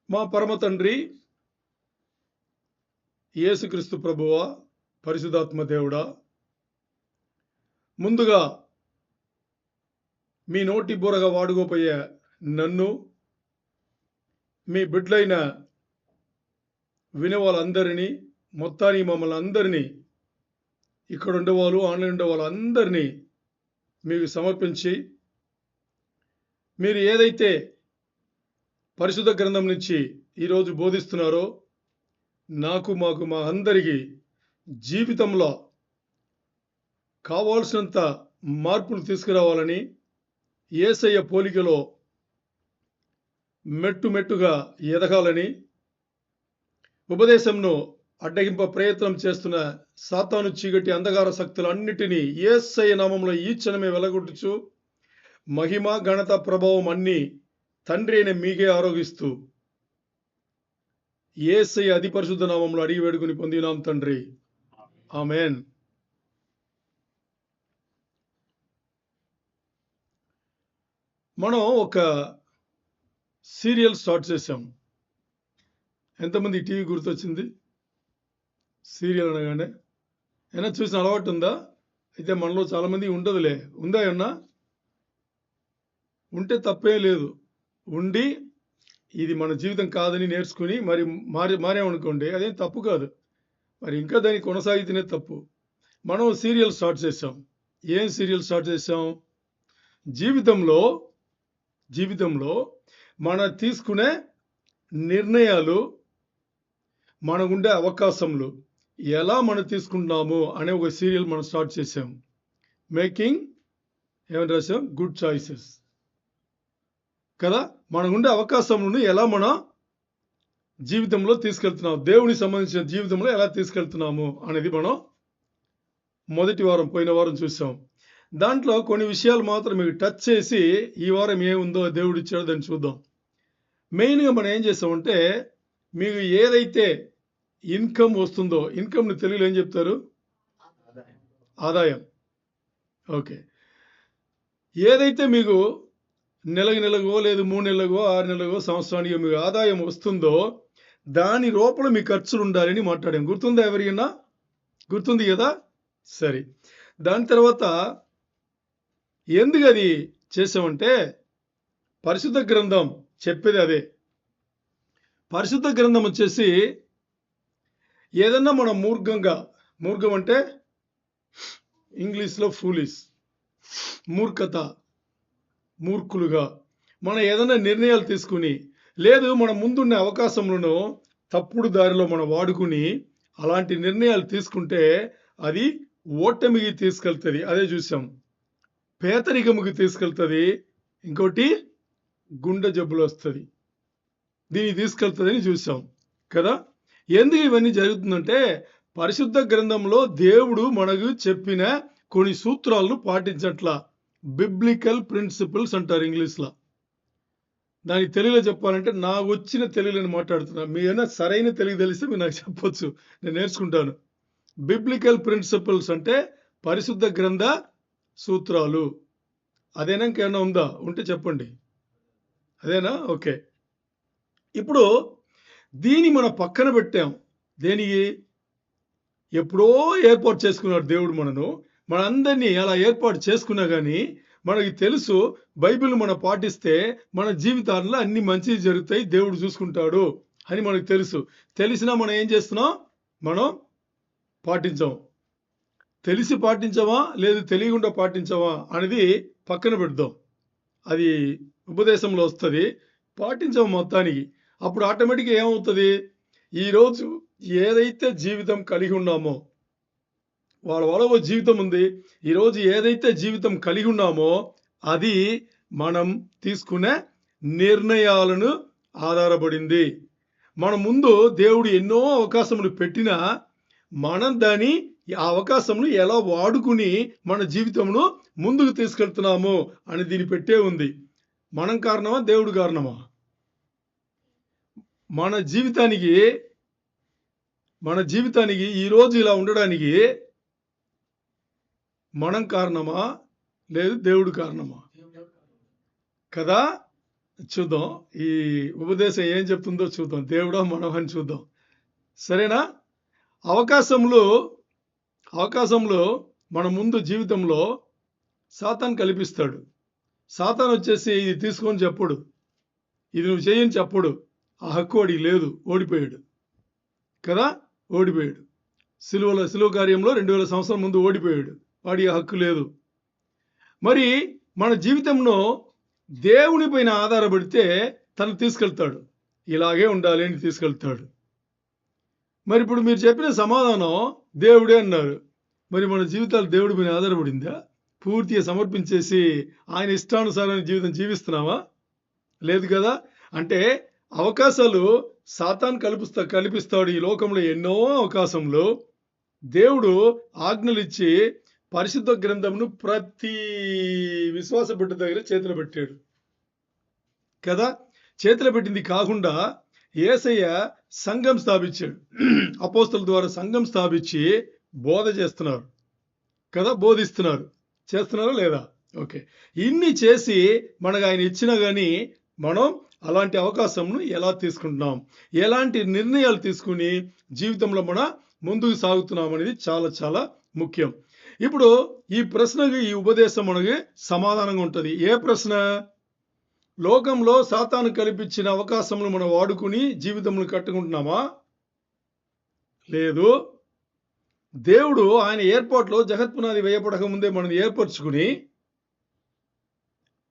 మా పరమ తండ్రి యేసుక్రీస్తు ప్రభువా, పరిశుద్ధాత్మ దేవుడా, ముందుగా మీ నోటి బూరగా వాడుకోపోయే నన్ను, మీ బిడ్డలైన వినే వాళ్ళందరినీ, మొత్తానికి మమ్మల్ని అందరినీ, ఇక్కడ ఉండేవాళ్ళు, ఆన్లైన్ ఉండే వాళ్ళందరినీ మీకు సమర్పించి, మీరు ఏదైతే పరిశుద్ధ గ్రంథం నుంచి ఈరోజు బోధిస్తున్నారో మాకు మా అందరికీ జీవితంలో కావాల్సినంత మార్పులు తీసుకురావాలని, యేసయ్య పోలికలో మెట్టుగా ఎదగాలని, ఉపదేశంను అడ్డగింప ప్రయత్నం చేస్తున్న సాతాను చీకటి అంధకార శక్తులన్నిటినీ యేసయ్య నామంలో ఈ క్షణమే వెలగొట్టుచు, మహిమ ఘనత ప్రభావం అన్నీ తండ్రి అయిన మీకే ఆరోగిస్తూ యేసయ్య అతి పరిశుద్ధ నామంలో అడిగి వేడుకుని పొందినాం తండ్రి, ఆమేన్. మనం ఒక సీరియల్ స్టార్ట్ చేసాం. ఎంతమంది టీవీ గుర్తొచ్చింది? సీరియల్ అనగానే ఏమైనా చూసిన అలవాటు ఉందా? అయితే మనలో చాలామంది ఉండదులే. ఉందా ఏమన్నా? ఉంటే తప్పే లేదు. ఉండి ఇది మన జీవితం కాదని నేర్చుకుని మరి మారేమనుకోండి, అదేం తప్పు కాదు. మరి ఇంకా దాన్ని కొనసాగితేనే తప్పు. మనం సీరియల్ స్టార్ట్ చేసాం. ఏం సీరియల్ స్టార్ట్ చేసాం? జీవితంలో మనం తీసుకునే నిర్ణయాలు, మనకుండే అవకాశములు ఎలా మనం తీసుకుంటున్నాము అనే ఒక సీరియల్ మనం స్టార్ట్ చేసాం. మేకింగ్ ఏమని రాసాం? గుడ్ చాయిసెస్ కదా. మనకుండే అవకాశములను ఎలా మనం జీవితంలో తీసుకెళ్తున్నాము, దేవునికి సంబంధించిన జీవితంలో ఎలా తీసుకెళ్తున్నాము అనేది మనం పోయిన వారం చూసాం. దాంట్లో కొన్ని విషయాలు మాత్రం మీకు టచ్ చేసి ఈ వారం ఏముందో దేవుడు ఇచ్చాడో దాన్ని చూద్దాం. మెయిన్గా మనం ఏం చేసామంటే, మీకు ఏదైతే ఇన్కమ్ వస్తుందో, ఇన్కమ్ని తెలుగులో ఏం చెప్తారు? ఆదాయం. ఓకే. ఏదైతే మీకు నెలగో లేదు 3 నెలలకో 6 నెలలకో సంవత్సరానికి మీకు ఆదాయం వస్తుందో దాని లోపల మీ ఖర్చులు ఉండాలని మాట్లాడాం. గుర్తుందా? ఎవరికైనా గుర్తుంది కదా? సరే. దాని తర్వాత ఎందుకు అది చేసామంటే, పరిశుద్ధ గ్రంథం చెప్పేది అదే. పరిశుద్ధ గ్రంథం వచ్చేసి ఏదన్నా మనం మూర్ఖం అంటే ఇంగ్లీష్లో ఫూలిష్, మూర్ఖత, మూర్ఖులుగా మనం ఏదైనా నిర్ణయాలు తీసుకుని, లేదు మన ముందున్న అవకాశములను తప్పుడు దారిలో మనం వాడుకుని అలాంటి నిర్ణయాలు తీసుకుంటే అది ఓటమికి తీసుకెళ్తుంది. అదే చూసాం. పేదరికముకి తీసుకెళ్తుంది. ఇంకోటి గుండె జబ్బులు వస్తుంది, దీన్ని తీసుకెళ్తుందని చూసాం కదా. ఎందుకు ఇవన్నీ జరుగుతుందంటే, పరిశుద్ధ గ్రంథంలో దేవుడు మనకు చెప్పిన కొన్ని సూత్రాలను పాటించట్లా. బిబ్లికల్ ప్రిన్సిపల్స్ అంటారు ఇంగ్లీష్లో. దానికి తెలుగులో చెప్పాలంటే, నాకు వచ్చిన తెలుగులో మాట్లాడుతున్నా. మీరైనా సరైన తెలుగు తెలిస్తే మీరు నాకు చెప్పొచ్చు, నేను నేర్చుకుంటాను. బిబ్లికల్ ప్రిన్సిపల్స్ అంటే పరిశుద్ధ గ్రంథ సూత్రాలు. అదేనా? ఇంకేమైనా ఉందా? ఉంటే చెప్పండి. అదేనా? ఓకే. ఇప్పుడు దీన్ని మనం పక్కన పెట్టాం. దేనికి? ఎప్పుడో ఏర్పాటు చేసుకున్నాడు దేవుడు మనందరినీ అలా ఏర్పాటు చేసుకున్నా కానీ మనకి తెలుసు, బైబిల్ మనం పాటిస్తే మన జీవితాల్లో అన్ని మంచి జరుగుతాయి, దేవుడు చూసుకుంటాడు అని మనకు తెలుసు. తెలిసినా మనం ఏం చేస్తున్నాం? మనం పాటించాం. తెలిసి పాటించామా లేదు తెలియకుండా పాటించామా అనేది పక్కన పెడదాం. అది ఉపదేశంలో వస్తుంది. పాటించాము మొత్తానికి. అప్పుడు ఆటోమేటిక్గా ఏమవుతుంది? ఈరోజు ఏదైతే జీవితం కలిగి ఉన్నామో, వాళ్ళ జీవితం ఉంది. ఈరోజు ఏదైతే జీవితం కలిగి ఉన్నామో అది మనం తీసుకునే నిర్ణయాలను ఆధారపడింది. మన ముందు దేవుడు ఎన్నో అవకాశములు పెట్టినా మనం ఆ అవకాశములు ఎలా వాడుకుని మన జీవితమును ముందుకు తీసుకెళ్తున్నాము అని దీన్ని పెట్టే ఉంది. మనం కారణమా? దేవుడు కారణమా? మన జీవితానికి ఈరోజు ఇలా ఉండడానికి మనం కారణమా లేదు దేవుడు కారణమా? కదా. చూద్దాం. ఈ ఉపదేశం ఏం చెప్తుందో చూద్దాం. దేవుడా మనమా అని చూద్దాం. సరేనా? అవకాశంలో అవకాశంలో మన ముందు జీవితంలో సాతాను కల్పిస్తాడు. సాతాను వచ్చేసి ఇది తీసుకొని చెప్పడు. ఇది నువ్వు చెయ్యని చెప్పడు. ఆ హక్కు వాడికి లేదు. ఓడిపోయాడు. కదా? ఓడిపోయాడు. సిలువ కార్యంలో 2000 సంవత్సరాల ముందు ఓడిపోయాడు. వాడి హక్కు లేదు. మరి మన జీవితంలో దేవుని పైన ఆధారపడితే తను తీసుకెళ్తాడు. ఇలాగే ఉండాలి అని తీసుకెళ్తాడు. మరి ఇప్పుడు మీరు చెప్పిన సమాధానం దేవుడే అన్నారు. మరి మన జీవితాలు దేవుడి పైన ఆధారపడిందా? పూర్తిగా సమర్పించేసి ఆయన ఇష్టానుసారమైన జీవితం జీవిస్తున్నావా? లేదు కదా? అంటే అవకాశాలు సాతాను కల్పిస్తాడు. ఈ లోకంలో ఎన్నో అవకాశంలో దేవుడు ఆజ్ఞలిచ్చి పరిశుద్ధ గ్రంథమును ప్రతి విశ్వాస బిడ్డ దగ్గర చేతిలో పెట్టాడు కదా. చేతిలో పెట్టింది కాకుండా యేసయ్య సంఘం స్థాపించాడు. అపోస్తల ద్వారా సంఘం స్థాపించి బోధ చేస్తున్నారు కదా, బోధిస్తున్నారు. చేస్తున్నారా లేదా? ఓకే. ఇన్ని చేసి మనకు ఆయన ఇచ్చినా కానీ మనం అలాంటి అవకాశంను ఎలా తీసుకుంటున్నాం, ఎలాంటి నిర్ణయాలు తీసుకుని జీవితంలో మన ముందుకు సాగుతున్నాం అనేది చాలా చాలా ముఖ్యం. ఇప్పుడు ఈ ప్రశ్నకి ఈ ఉపదేశం మనకి సమాధానంగా ఉంటుంది. ఏ ప్రశ్న? లోకంలో సాతాను కల్పించిన అవకాశములు మనం వాడుకుని జీవితంలో కట్టుకుంటున్నామా? లేదు. దేవుడు ఆయన ఏర్పాట్లో జగత్పునాది వేయపడక ముందే మనం ఏర్పరచుకుని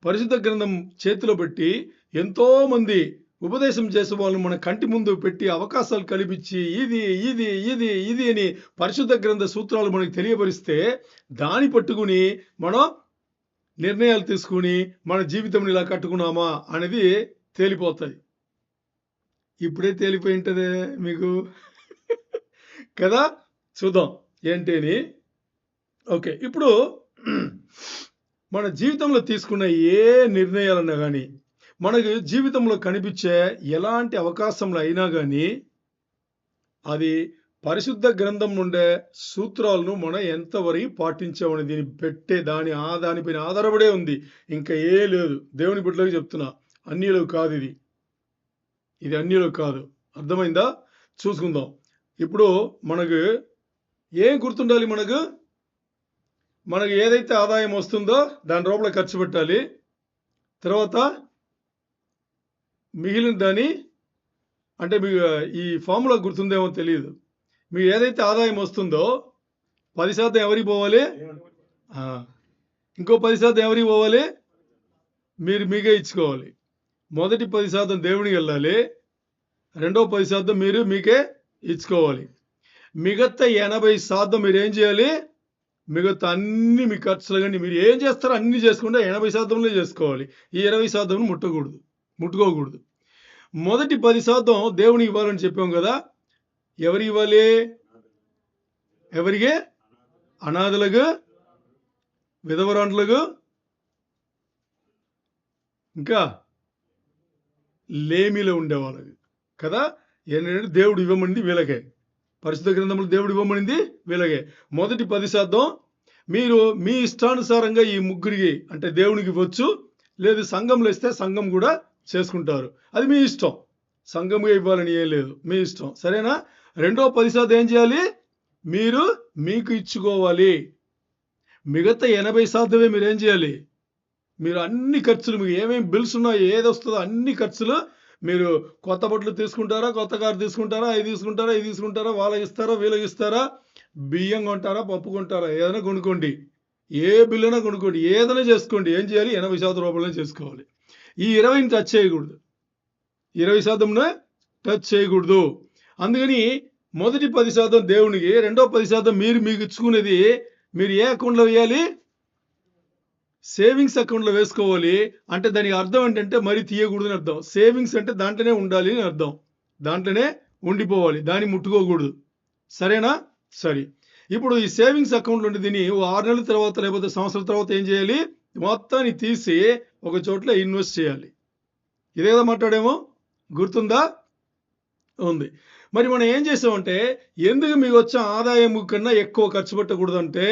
పరిశుద్ధ గ్రంథం చేతిలో పెట్టి ఎంతో మంది ఉపదేశం చేసే వాళ్ళు మన కంటి ముందు పెట్టి అవకాశాలు కల్పించి ఇది ఇది ఇది ఇది అని పరిశుద్ధ గ్రంథ సూత్రాలు మనకి తెలియపరిస్తే దాన్ని పట్టుకుని మనం నిర్ణయాలు తీసుకుని మన జీవితం ఇలా కట్టుకున్నామా అనేది తేలిపోతుంది. ఇప్పుడే తేలిపోయి ఉంటదే మీకు కదా. చూద్దాం ఏంటి అని. ఓకే. ఇప్పుడు మన జీవితంలో తీసుకున్న ఏ నిర్ణయాలన్నా కానీ, మనకు జీవితంలో కనిపించే ఎలాంటి అవకాశంలో అయినా కానీ అది పరిశుద్ధ గ్రంథం నుండే సూత్రాలను మనం ఎంతవరకు పాటించామని దానిపైన ఆధారపడే ఉంది. ఇంకా ఏ లేదు. దేవుని బిడ్డలకు చెప్తున్నా, అన్యులు కాదు ఇది అన్యులు కాదు. అర్థమైందా? చూసుకుందాం. ఇప్పుడు మనకు ఏం గుర్తుండాలి? మనకు ఏదైతే ఆదాయం వస్తుందో దాని రూపంలో ఖర్చు పెట్టాలి. తర్వాత మిగిలిన దాన్ని, అంటే మీకు ఈ ఫార్ములా గుర్తుందేమో తెలియదు. మీకు ఏదైతే ఆదాయం వస్తుందో 10% ఎవరికి పోవాలి? ఇంకో 10% ఎవరికి పోవాలి? మీకే ఇచ్చుకోవాలి. మొదటి 10% దేవునికి వెళ్ళాలి. రెండో 10% మీకే ఇచ్చుకోవాలి. మిగతా 80% మీరు ఏం చేయాలి? మిగతా అన్ని మీ ఖర్చులు కానీ మీరు ఏం చేస్తారో అన్ని చేసుకుంటే 80%లో చేసుకోవాలి. ఈ 20% ముట్టుకోకూడదు. మొదటి 10% దేవునికి ఇవ్వాలని చెప్పాం కదా. ఎవరికి ఇవ్వాలి? ఎవరికి? అనాథలకు, విధవరాండ్లకు, ఇంకా లేమిలో ఉండేవాళ్ళకి కదా. ఏంటంటే దేవుడు ఇవ్వమనింది వీళ్ళకే. పరిశుద్ధ గ్రంథంలో దేవుడు ఇవ్వమనింది వీళ్ళకే. మొదటి 10% మీరు మీ ఇష్టానుసారంగా ఈ ముగ్గురికి, అంటే దేవునికి ఇవ్వచ్చు, లేదు సంఘంలో ఇస్తే సంఘం కూడా చేసుకుంటారు. అది మీ ఇష్టం. సంఘంగా ఇవ్వాలని ఏం లేదు, మీ ఇష్టం. సరేనా? రెండో 10% ఏం చేయాలి? మీకు ఇచ్చుకోవాలి. మిగతా 80% మీరు ఏం చేయాలి? మీరు అన్ని ఖర్చులు, మీకు ఏమేమి బిల్స్ ఉన్నాయో, ఏది వస్తుందో అన్ని ఖర్చులు, మీరు కొత్త బట్టలు తీసుకుంటారా, కొత్త కారు తీసుకుంటారా, ఇది తీసుకుంటారా, వాళ్ళకి ఇస్తారా, వీళ్ళకి ఇస్తారా, బియ్యం కొంటారా, పప్పు కొంటారా, ఏదైనా కొనుక్కోండి. ఏ బిల్లునా కొనుక్కోండి, ఏదైనా చేసుకోండి. ఏం చేయాలి? 80% రూపాయలనే చేసుకోవాలి. ఈ 20ని టచ్ చేయకూడదు. 20%నే టచ్ చేయకూడదు. అందుకని మొదటి 10% దేవునికి, రెండో 10% మీకు ఇచ్చుకునేది మీరు ఏ అకౌంట్లో వేయాలి? సేవింగ్స్ అకౌంట్లో వేసుకోవాలి. అంటే దానికి అర్థం ఏంటంటే మరీ తీయకూడదు అని అర్థం. సేవింగ్స్ అంటే దాంట్లోనే ఉండాలి అని అర్థం. దాంట్లోనే ఉండిపోవాలి, దాన్ని ముట్టుకోకూడదు. సరేనా? సరే. ఇప్పుడు ఈ సేవింగ్స్ అకౌంట్లో ఉండి దీన్ని 6 నెలల తర్వాత లేకపోతే సంవత్సరం తర్వాత ఏం చేయాలి? మొత్తాన్ని తీసి ఒక చోట్ల ఇన్వెస్ట్ చేయాలి. ఇదే కదా మాట్లాడేమో, గుర్తుందా? ఉంది. మరి మనం ఏం చేసామంటే, ఎందుకు మీకు వచ్చే ఆదాయం కన్నా ఎక్కువ ఖర్చు పెట్టకూడదు అంటే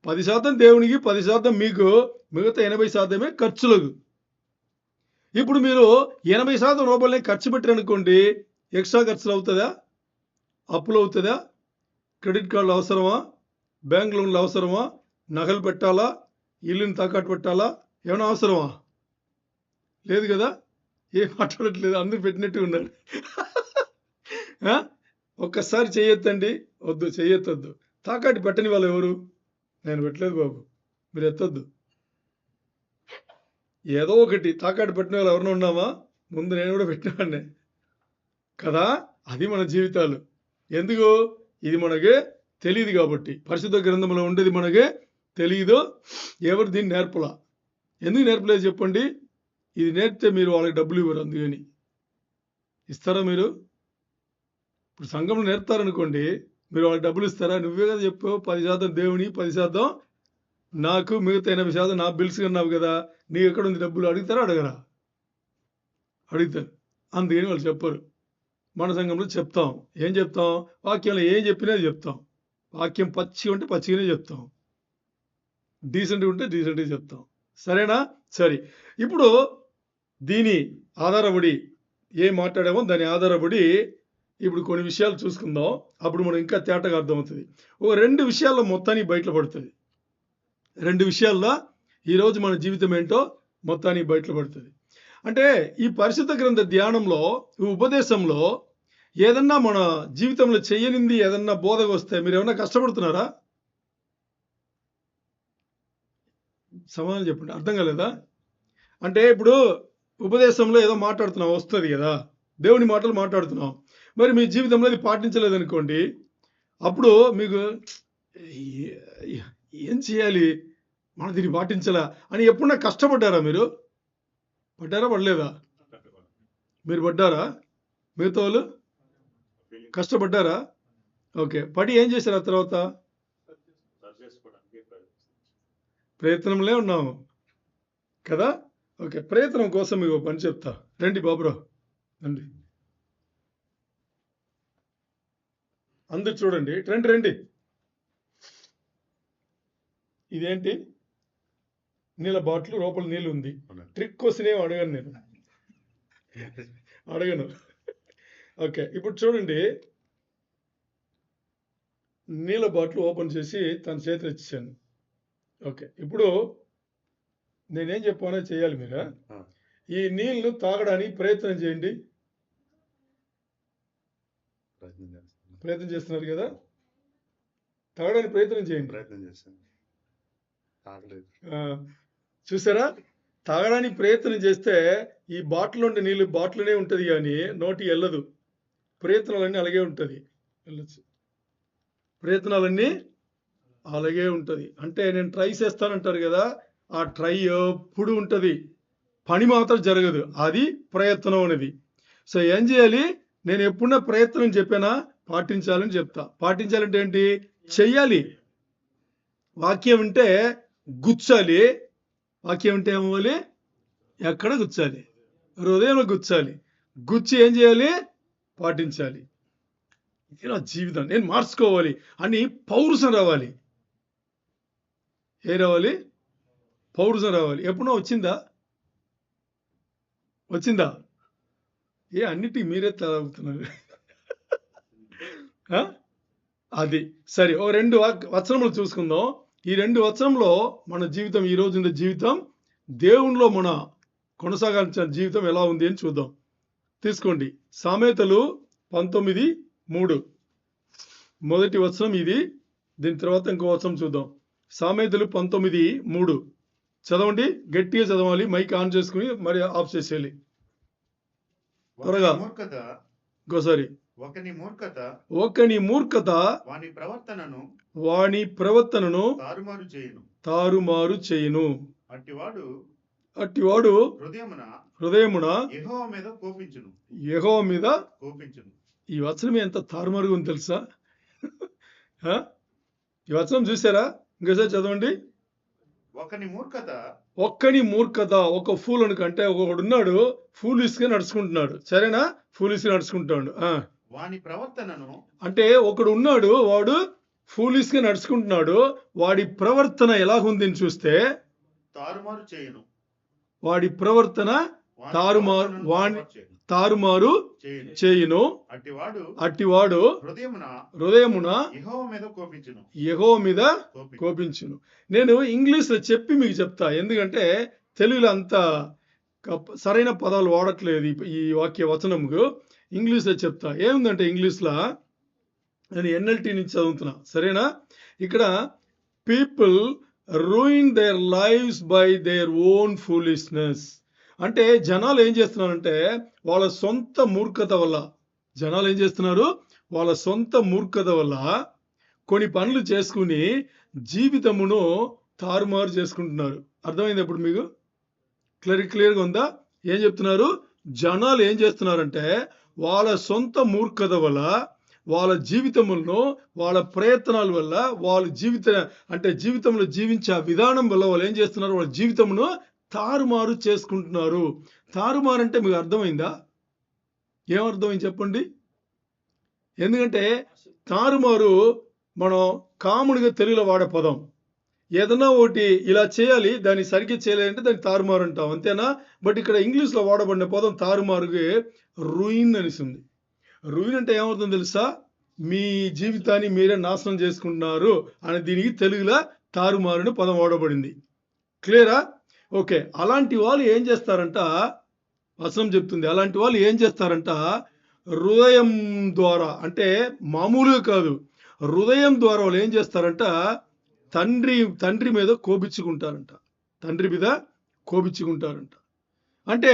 10% దేవునికి, 10% మీకు, మిగతా 80% ఖర్చులకు. ఇప్పుడు మీరు 80% రూపాయలని ఖర్చు పెట్టారనుకోండి, ఎక్స్ట్రా ఖర్చులు అవుతుందా? అప్పులు అవుతుందా? క్రెడిట్ కార్డులు అవసరమా? బ్యాంక్ లోన్లు అవసరమా? నగలు పెట్టాలా? ఇల్లుని తాకట్టు పెట్టాలా? ఏమైనా అవసరమా? లేదు కదా? ఏం మాట్లాడట్లేదు, అందరూ పెట్టినట్టు ఉన్నారు. ఆ? ఒక్కసారి చెయ్యొద్దండి. వద్దు, చెయ్యొద్దు. తాకట్టు పెట్టని వాళ్ళు ఎవరు? నేను పెట్టలేదు బాబు, మీరు ఎత్తొద్దు. ఏదో ఒకటి తాకట్టు పెట్టిన వాళ్ళు ఎవరైనా ఉన్నామా? ముందు నేను కూడా పెట్టినవాడినే కదా. అది మన జీవితాలు. ఎందుకు? ఇది మనకి తెలియదు కాబట్టి. పరిశుద్ధ గ్రంథంలో ఉండేది మనకి తెలియదు. ఎవరు దీన్ని నేర్పలా. ఎందుకు నేర్పలేదు చెప్పండి? ఇది నేర్పితే మీరు వాళ్ళకి డబ్బులు ఇవ్వరు, అందుకని. ఇస్తారా మీరు? ఇప్పుడు సంఘంలో నేర్పుతారనుకోండి, మీరు వాళ్ళకి డబ్బులు ఇస్తారా? నువ్వే కదా చెప్పావు 10% దేవుని, 10% నాకు, మిగతా 80% నా బిల్స్ కన్నావు కదా, నీకు ఎక్కడ ఉంది డబ్బులు? అడుగుతారా అడగరా? అడుగుతారు. అందుకని వాళ్ళు చెప్పరు. మన సంఘంలో చెప్తాం. ఏం చెప్తాం? వాక్యంలో ఏం చెప్పినా చెప్తాం. వాక్యం పచ్చిగా ఉంటే పచ్చిగానే చెప్తాం, డీసెంట్గా ఉంటే డీసెంట్గా చెప్తాం. సరేనా? సరే. ఇప్పుడు దీని ఆధారపడి ఏం మాట్లాడామో దాని ఆధారపడి ఇప్పుడు కొన్ని విషయాలు చూసుకుందాం. అప్పుడు మనం ఇంకా తేటగా అర్థమవుతుంది. ఒక 2 విషయాల్లో మొత్తానికి బయటపడుతుంది. 2 విషయాల్లో ఈరోజు మన జీవితం ఏంటో మొత్తానికి బయటపడుతుంది. అంటే ఈ పరిశుద్ధ గ్రంథ ధ్యానంలో, ఈ ఉపదేశంలో ఏదన్నా మన జీవితంలో చేయనింది ఏదన్నా బోధగా వస్తే మీరు ఏమన్నా కష్టపడుతున్నారా? సమాధానం చెప్పండి. అర్థం కాలేదా? అంటే ఇప్పుడు ఉపదేశంలో ఏదో మాట్లాడుతున్నాం, వస్తుంది కదా, దేవుని మాటలు మాట్లాడుతున్నాం. మరి మీ జీవితంలో అది పాటించలేదనుకోండి, అప్పుడు మీకు ఏం చేయాలి, మనం దీన్ని పాటించలా అని ఎప్పుడన్నా కష్టపడ్డారా? మీరు పడ్డారా? పడలేదా? మీరు పడ్డారా? మిగతా వాళ్ళు కష్టపడ్డారా? ఓకే. పడి ఏం చేశారు ఆ తర్వాత? ప్రయత్నంలో ఉన్నాము కదా. ఓకే, ప్రయత్నం కోసం మీకు పని చెప్తా. రండి బాబురావు, రండి. అందరు చూడండి, రండి రండి. ఇదేంటి? నీళ్ళ బాటిల్, లోపల నీళ్ళు ఉంది. ట్రిక్ క్వశ్చన్ ఏం అడగను నేను, అడగను. ఓకే, ఇప్పుడు చూడండి, నీళ్ళ బాటిల్ ఓపెన్ చేసి తన చేతిలో ఇచ్చాను. ఓకే, ఇప్పుడు నేనేం చెప్పానో చేయాలి మీరు. ఈ నీళ్లు తాగడానికి ప్రయత్నం చేయండి. ప్రయత్నం చేస్తున్నారు కదా, తాగడానికి ప్రయత్నం చేయండి. చూసారా? తాగడానికి ప్రయత్నం చేస్తే ఈ బాటిల్ ఉండే నీళ్ళు బాటిల్లోనే ఉంటుంది, కానీ నోటి వెళ్ళదు. ప్రయత్నాలన్నీ అలాగే ఉంటుంది, వెళ్ళచ్చు. ప్రయత్నాలన్నీ అలాగే ఉంటుంది. అంటే నేను ట్రై చేస్తానంటారు కదా, ఆ ట్రై ఎప్పుడు ఉంటుంది, పని మాత్రం జరగదు. అది ప్రయత్నం అనేది. సో ఏం చేయాలి? నేను ఎప్పుడన్నా ప్రయత్నం చెప్పానా? పాటించాలని చెప్తా. పాటించాలంటే ఏంటి? చెయ్యాలి. వాక్యం ఉంటే గుచ్చాలి. వాక్యం ఉంటే ఏమవ్వాలి? ఎక్కడ గుచ్చాలి? హృదయంలో గుచ్చాలి. గుచ్చి ఏం చేయాలి? పాటించాలి. ఇది నా జీవితం, నేను మార్చుకోవాలి అని పౌరుషం రావాలి. ఏ రావాలి? పౌరుషం రావాలి. ఎప్పుడో వచ్చిందా? వచ్చిందా? ఏ అన్నిటికీ మీరే తాగుతున్నారు. అది సరే. ఓ 2 వచనములు చూసుకుందాం. ఈ 2 వచనంలో మన జీవితం, ఈ రోజు ఉన్న జీవితం, దేవునిలో మన కొనసాగాల్సిన జీవితం ఎలా ఉంది అని చూద్దాం. తీసుకోండి, సామెతలు 19:3 మొదటి వచనం ఇది. దీని తర్వాత ఇంకో వచనం చూద్దాం. సామెతలు 19:3 చదవండి. గట్టిగా చదవాలి, మైక్ ఆన్ చేసుకుని మరి ఆఫ్ చేసేయాలి త్వరగా. ఇంకోసారి. ఒకని మూర్ఖత వాని ప్రవర్తనను తారుమారు చేయును. అట్టివాడు హృదయమున యెహోవా మీద కోపించును. ఈ వచనం ఎంత తారుమారుగా ఉంది తెలుసా? ఈ వచనం చూసారా? ఇంకోసారి చదవండి. ఒక్కని మూర్ఖత, ఒక ఫూల్ అనుకంటే ఒకడు ఉన్నాడు, ఫూలిష్ గా నడుచుకుంటున్నాడు. సరేనా? ఫూలిష్ గా నడుచుకుంటాడు. వాని ప్రవర్తనను అంటే ఒకడు ఉన్నాడు, వాడు ఫూలిష్ గా నడుచుకుంటున్నాడు. వాడి ప్రవర్తన ఎలాగుంది అని చూస్తే తారుమారు చేయను. వాడి ప్రవర్తన వాని తారుమారు ప్రవర్తనను వాణి తారుమారు తారుమారు చేయును. చేయును. అట్టివాడు అట్టివాడు హృదయమున హృదయమున యెహోవా మీద కోపించును. యెహోవా మీద కోపించును. కోపించును. నేను ఇంగ్లీష్లో చెప్పి మీకు చెప్తా, ఎందుకంటే తెలుగులో అంత సరైన పదాలు వాడట్లేదు ఈ వాక్య వచనముకు. ఇంగ్లీష్లో చెప్తా. ఏముందంటే ఇంగ్లీష్లో నేను ఎన్ఎల్టీ నుంచి చదువుతున్నా, సరేనా? ఇక్కడ people ruin there lives by their own foolishness. అంటే జనాలు ఏం చేస్తున్నారంటే వాళ్ళ సొంత మూర్ఖత వల్ల, జనాలు ఏం చేస్తున్నారు, వాళ్ళ సొంత మూర్ఖత వల్ల కొన్ని పనులు చేసుకుని జీవితమును తారుమారు చేసుకుంటున్నారు. అర్థమైంది ఇప్పుడు మీకు? క్లియర్గా ఉందా? ఏం చెప్తున్నారు? జనాలు ఏం చేస్తున్నారంటే వాళ్ళ సొంత మూర్ఖత వల్ల, వాళ్ళ జీవితములను, వాళ్ళ ప్రయత్నాల వల్ల, వాళ్ళ జీవితంలో జీవించే విధానం వల్ల వాళ్ళు ఏం చేస్తున్నారు, వాళ్ళ జీవితమును తారుమారు చేసుకుంటున్నారు. తారుమారు అంటే మీకు అర్థమైందా? ఏమర్థమైంది చెప్పండి? ఎందుకంటే తారుమారు మనం కామన్గా తెలుగులో వాడే పదం. ఏదన్నా ఒకటి ఇలా చేయాలి, దాన్ని సరిగ్గా చేయలేదంటే దాన్ని తారుమారు అంటాం, అంతేనా? బట్ ఇక్కడ ఇంగ్లీష్లో వాడబడిన పదం తారుమారుకి రూయిన్ అనిసింది. రూయిన్ అంటే ఏమవుతుందో తెలుసా? మీ జీవితాన్ని మీరే నాశనం చేసుకుంటున్నారు అని దీనికి తెలుగులో తారుమారు అనే పదం వాడబడింది. క్లియరా? ఓకే. అలాంటి వాళ్ళు ఏం చేస్తారంట, వచనం చెప్తుంది, అలాంటి వాళ్ళు ఏం చేస్తారంట, హృదయం ద్వారా, అంటే మామూలుగా కాదు, హృదయం ద్వారా వాళ్ళు ఏం చేస్తారంట, తండ్రి మీద కోపించుకుంటారంట. తండ్రి మీద కోపించుకుంటారంట. అంటే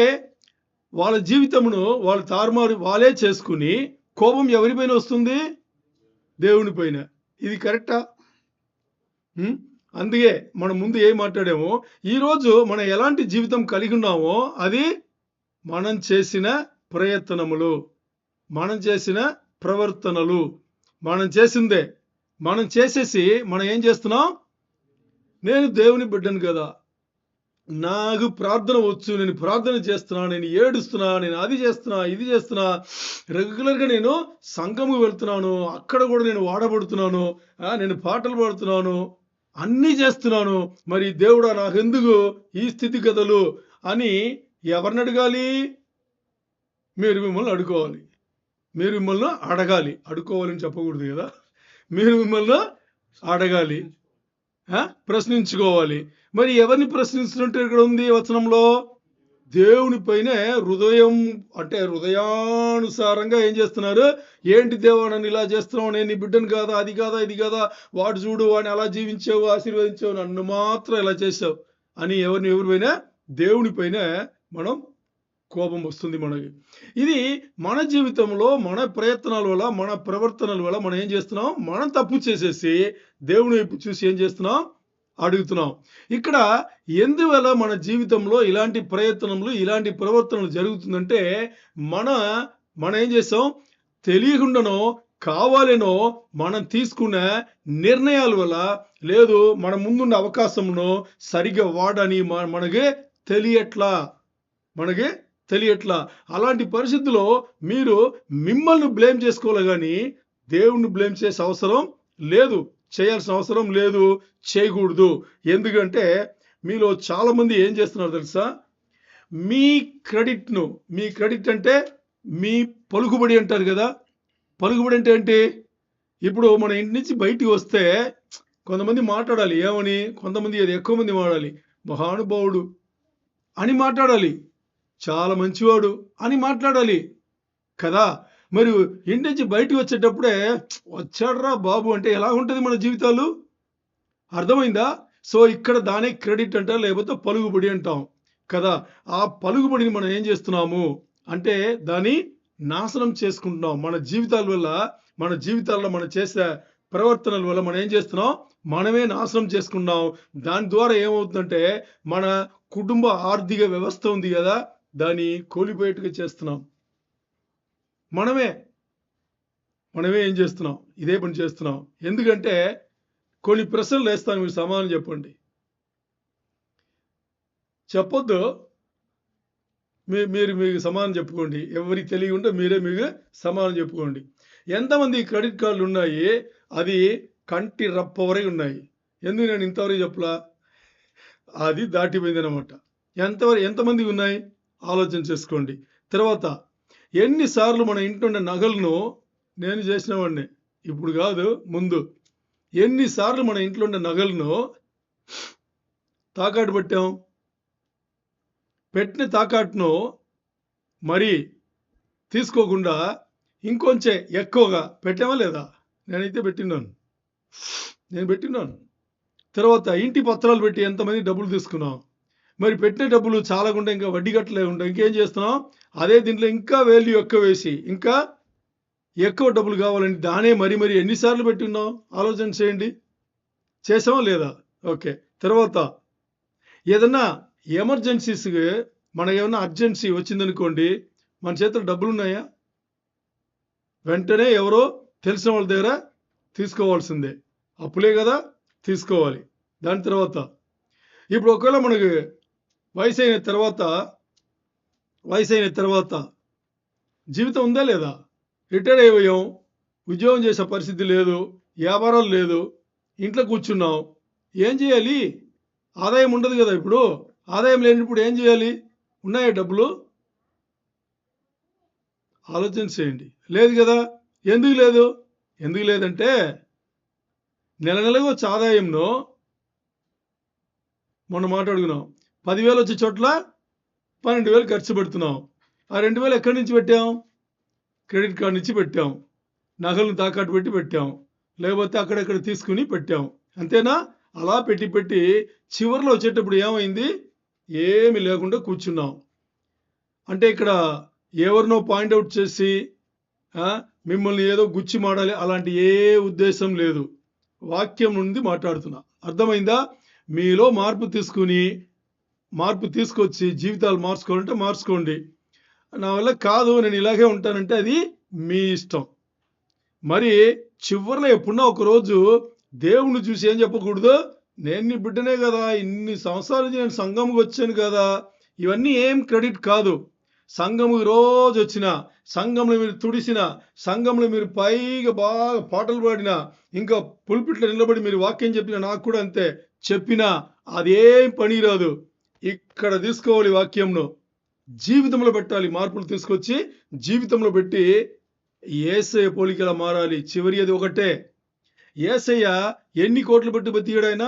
వాళ్ళ జీవితమును వాళ్ళు తారుమారు వాళ్ళే చేసుకుని కోపం ఎవరిపైన వస్తుంది? దేవుని పైన. ఇది కరెక్టా? అందుకే మనం ముందు ఏం మాట్లాడామో, ఈరోజు మనం ఎలాంటి జీవితం కలిగి ఉన్నామో అది మనం చేసిన ప్రయత్నములు, మనం చేసిన ప్రవర్తనలు, మనం చేసిందే. మనం చేసేసి మనం ఏం చేస్తున్నాం, నేను దేవుని బిడ్డను కదా, నాకు ప్రార్థన వచ్చు, నేను ప్రార్థన చేస్తున్నా, నేను ఏడుస్తున్నా, నేను అది చేస్తున్నా, ఇది చేస్తున్నా, రెగ్యులర్గా నేను సంఘముకు వెళ్తున్నాను, అక్కడ కూడా నేను వాడబడుతున్నాను, నేను పాటలు పాడుతున్నాను, అన్నీ చేస్తున్నాను, మరి దేవుడా నాకెందుకు ఈ స్థితిగతులు అని ఎవరిని అడగాలి? మీరు మిమ్మల్ని అడుకోవాలి. మీరు మిమ్మల్ని అడగాలి. అడుకోవాలని చెప్పకూడదు కదా. మీరు మిమ్మల్ని అడగాలి, ప్రశ్నించుకోవాలి. మరి ఎవరిని ప్రశ్నిస్తున్నట్టు ఇక్కడ ఉంది వచనంలో? దేవుని పైనే హృదయం, అంటే హృదయానుసారంగా ఏం చేస్తున్నారు, ఏంటి దేవా నన్ను ఇలా చేస్తున్నావు, నేను నీ బిడ్డను కాదా, అది కాదా, ఇది కాదా, వాడు చూడు వాడిని అలా జీవించావు, ఆశీర్వదించావు, నన్ను మాత్రం ఇలా చేసావు అని ఎవరిపైనా, దేవుని పైన మనం కోపం వస్తుంది మనకి. ఇది మన జీవితంలో మన ప్రయత్నాల వల్ల, మన ప్రవర్తనల వల్ల మనం ఏం చేస్తున్నాం, మనం తప్పు చేసేసి దేవుని వైపు చూసి ఏం చేస్తున్నాం, అడుగుతున్నాం. ఇక్కడ ఎందువల్ల మన జీవితంలో ఇలాంటి ప్రయత్నములు, ఇలాంటి ప్రవర్తనలు జరుగుతుందంటే మనం ఏం చేస్తాం, తెలియకుండానో కావాలనో మనం తీసుకున్న నిర్ణయాల వల్ల, లేదు మన ముందున్న అవకాశంను సరిగ్గా వాడని మనకి తెలియట్లా. అలాంటి పరిస్థితుల్లో మీరు మిమ్మల్ని బ్లేమ్ చేసుకోవాలి కానీ దేవుణ్ణి బ్లేమ్ చేసే అవసరం లేదు, చేయాల్సిన అవసరం లేదు, చేయకూడదు. ఎందుకంటే మీలో చాలా మంది ఏం చేస్తున్నారు తెలుసా, మీ క్రెడిట్ అంటే మీ పలుకుబడి అంటారు కదా. పలుకుబడి అంటే ఏంటి? ఇప్పుడు మన ఇంటి నుంచి బయటికి వస్తే కొంతమంది మాట్లాడాలి, ఏమని? కొంతమంది ఎక్కువ మంది మాట్లాడాలి, మహానుభావుడు అని మాట్లాడాలి, చాలా మంచివాడు అని మాట్లాడాలి కదా. మరి ఇంటి నుంచి బయటకు వచ్చేటప్పుడే వచ్చాడ్రా బాబు అంటే ఎలా ఉంటుంది మన జీవితాలు? అర్థమైందా? సో ఇక్కడ దాని క్రెడిట్ అంటారు, లేకపోతే పలుకుబడి అంటాం కదా. ఆ పలుకుబడిని మనం ఏం చేస్తున్నాము అంటే దాన్ని నాశనం చేసుకుంటున్నాం. మన జీవితాల వల్ల, మన జీవితాల్లో మనం చేసే ప్రవర్తనల వల్ల మనం ఏం చేస్తున్నాం, మనమే నాశనం చేసుకున్నాం. దాని ద్వారా ఏమవుతుందంటే మన కుటుంబ ఆర్థిక వ్యవస్థ ఉంది కదా, దాన్ని కోల్పోయేట్టుగా చేస్తున్నాం. మనమే ఏం చేస్తున్నాం, ఇదే పని చేస్తున్నాం. ఎందుకంటే కొన్ని ప్రశ్నలు వేస్తాను, మీరు సమాధానం చెప్పండి. చెప్పొద్దు, మీకు సమాధానం చెప్పుకోండి. ఎవరికి తెలియకుండా మీకు సమాధానం చెప్పుకోండి. ఎంతమంది క్రెడిట్ కార్డులు ఉన్నాయి? అది కంటి రప్ప వరకు ఉన్నాయి. ఎందుకు నేను ఇంతవరకు చెప్పలా? అది దాటిపోయింది అనమాట. ఎంతమంది ఉన్నాయి? ఆలోచన చేసుకోండి. తర్వాత ఎన్నిసార్లు మన ఇంట్లో ఉన్న నగలను నేను చేసినవాడిని, ఇప్పుడు కాదు ముందు, ఎన్నిసార్లు మన ఇంట్లో ఉన్న నగలను తాకట్టు పెట్టాం. పెట్టిన తాకట్టును మరి తీసుకోకుండా ఇంకొంచెం ఎక్కువగా పెట్టామా లేదా? నేను పెట్టినాను. తర్వాత ఇంటి పత్రాలు పెట్టి ఎంతమంది డబ్బులు తీసుకున్నాం. మరి పెట్టిన డబ్బులు చాలకుండా ఇంకా వడ్డీ కట్టలే ఉంటాం. ఇంకేం చేస్తున్నాం? అదే దీంట్లో ఇంకా వాల్యూ ఎక్కువ వేసి ఇంకా ఎక్కువ డబ్బులు కావాలని దానే మరి ఎన్నిసార్లు పెట్టున్నాం ఆలోచన చేయండి. చేసామా లేదా? ఓకే. తర్వాత ఏదన్నా ఎమర్జెన్సీస్కి మనకి ఏమన్నా అర్జెన్సీ వచ్చిందనుకోండి, మన చేతుల్లో డబ్బులు ఉన్నాయా? వెంటనే ఎవరో తెలిసిన వాళ్ళ దగ్గర తీసుకోవాల్సిందే. అప్పులే కదా తీసుకోవాలి. దాని తర్వాత ఇప్పుడు ఒకవేళ మనకి వయసు అయిన తర్వాత జీవితం ఉందా లేదా? రిటైర్ అయిపోయాం, ఉద్యోగం చేసే పరిస్థితి లేదు, వ్యాపారాలు లేదు, ఇంట్లో కూర్చున్నాం. ఏం చేయాలి? ఆదాయం ఉండదు కదా. ఇప్పుడు ఆదాయం లేనప్పుడు ఏం చేయాలి? ఉన్నాయా డబ్బులు? ఆలోచన చేయండి. లేదు కదా. ఎందుకు లేదంటే నెలకు వచ్చే ఆదాయంలో మొన్న మాట్లాడుకున్నాం, 10,000 వచ్చే చోట్ల 12,000 ఖర్చు పెడుతున్నాం. ఆ 2,000 ఎక్కడి నుంచి పెట్టాం? క్రెడిట్ కార్డు నుంచి పెట్టాం, నగలను తాకట్టు పెట్టి పెట్టాం, లేకపోతే అక్కడెక్కడ తీసుకుని పెట్టాం. అంతేనా? అలా పెట్టి చివరిలో వచ్చేటప్పుడు ఏమైంది? ఏమి లేకుండా కూర్చున్నాం. అంటే ఇక్కడ ఎవరినో పాయింట్అవుట్ చేసి మిమ్మల్ని ఏదో గుచ్చి మాడాలి అలాంటి ఏ ఉద్దేశం లేదు. వాక్యం నుండి మాట్లాడుతున్నా. అర్థమైందా? మీలో మార్పు తీసుకొచ్చి జీవితాలు మార్చుకోవాలంటే మార్చుకోండి. నా వల్ల కాదు, నేను ఇలాగే ఉంటానంటే అది మీ ఇష్టం. మరి చివరిలో ఎప్పుడన్నా ఒకరోజు దేవుణ్ణి చూసి ఏం చెప్పకూడదు? నేను నీ బిడ్డనే కదా, ఇన్ని సంవత్సరాల నుంచి నేను సంఘంకి వచ్చాను కదా. ఇవన్నీ ఏం క్రెడిట్ కాదు. సంఘము రోజు వచ్చిన, సంఘంలో మీరు తుడిసిన, సంఘంలో మీరు పైగా బాగా పాటలు పాడినా, ఇంకా పుల్పిట్లో నిలబడి మీరు వాక్యం చెప్పినా, నాకు కూడా అంతే చెప్పినా అదేం పని రాదు. ఇక్కడ తీసుకోవాలి వాక్యంను, జీవితంలో పెట్టాలి. మార్పులు తీసుకొచ్చి జీవితంలో పెట్టి యేసయ్య పోలికలా మారాలి. చివరి అది ఒకటే. యేసయ్య ఎన్ని కోట్లు పెట్టి బతికాడు? ఆయన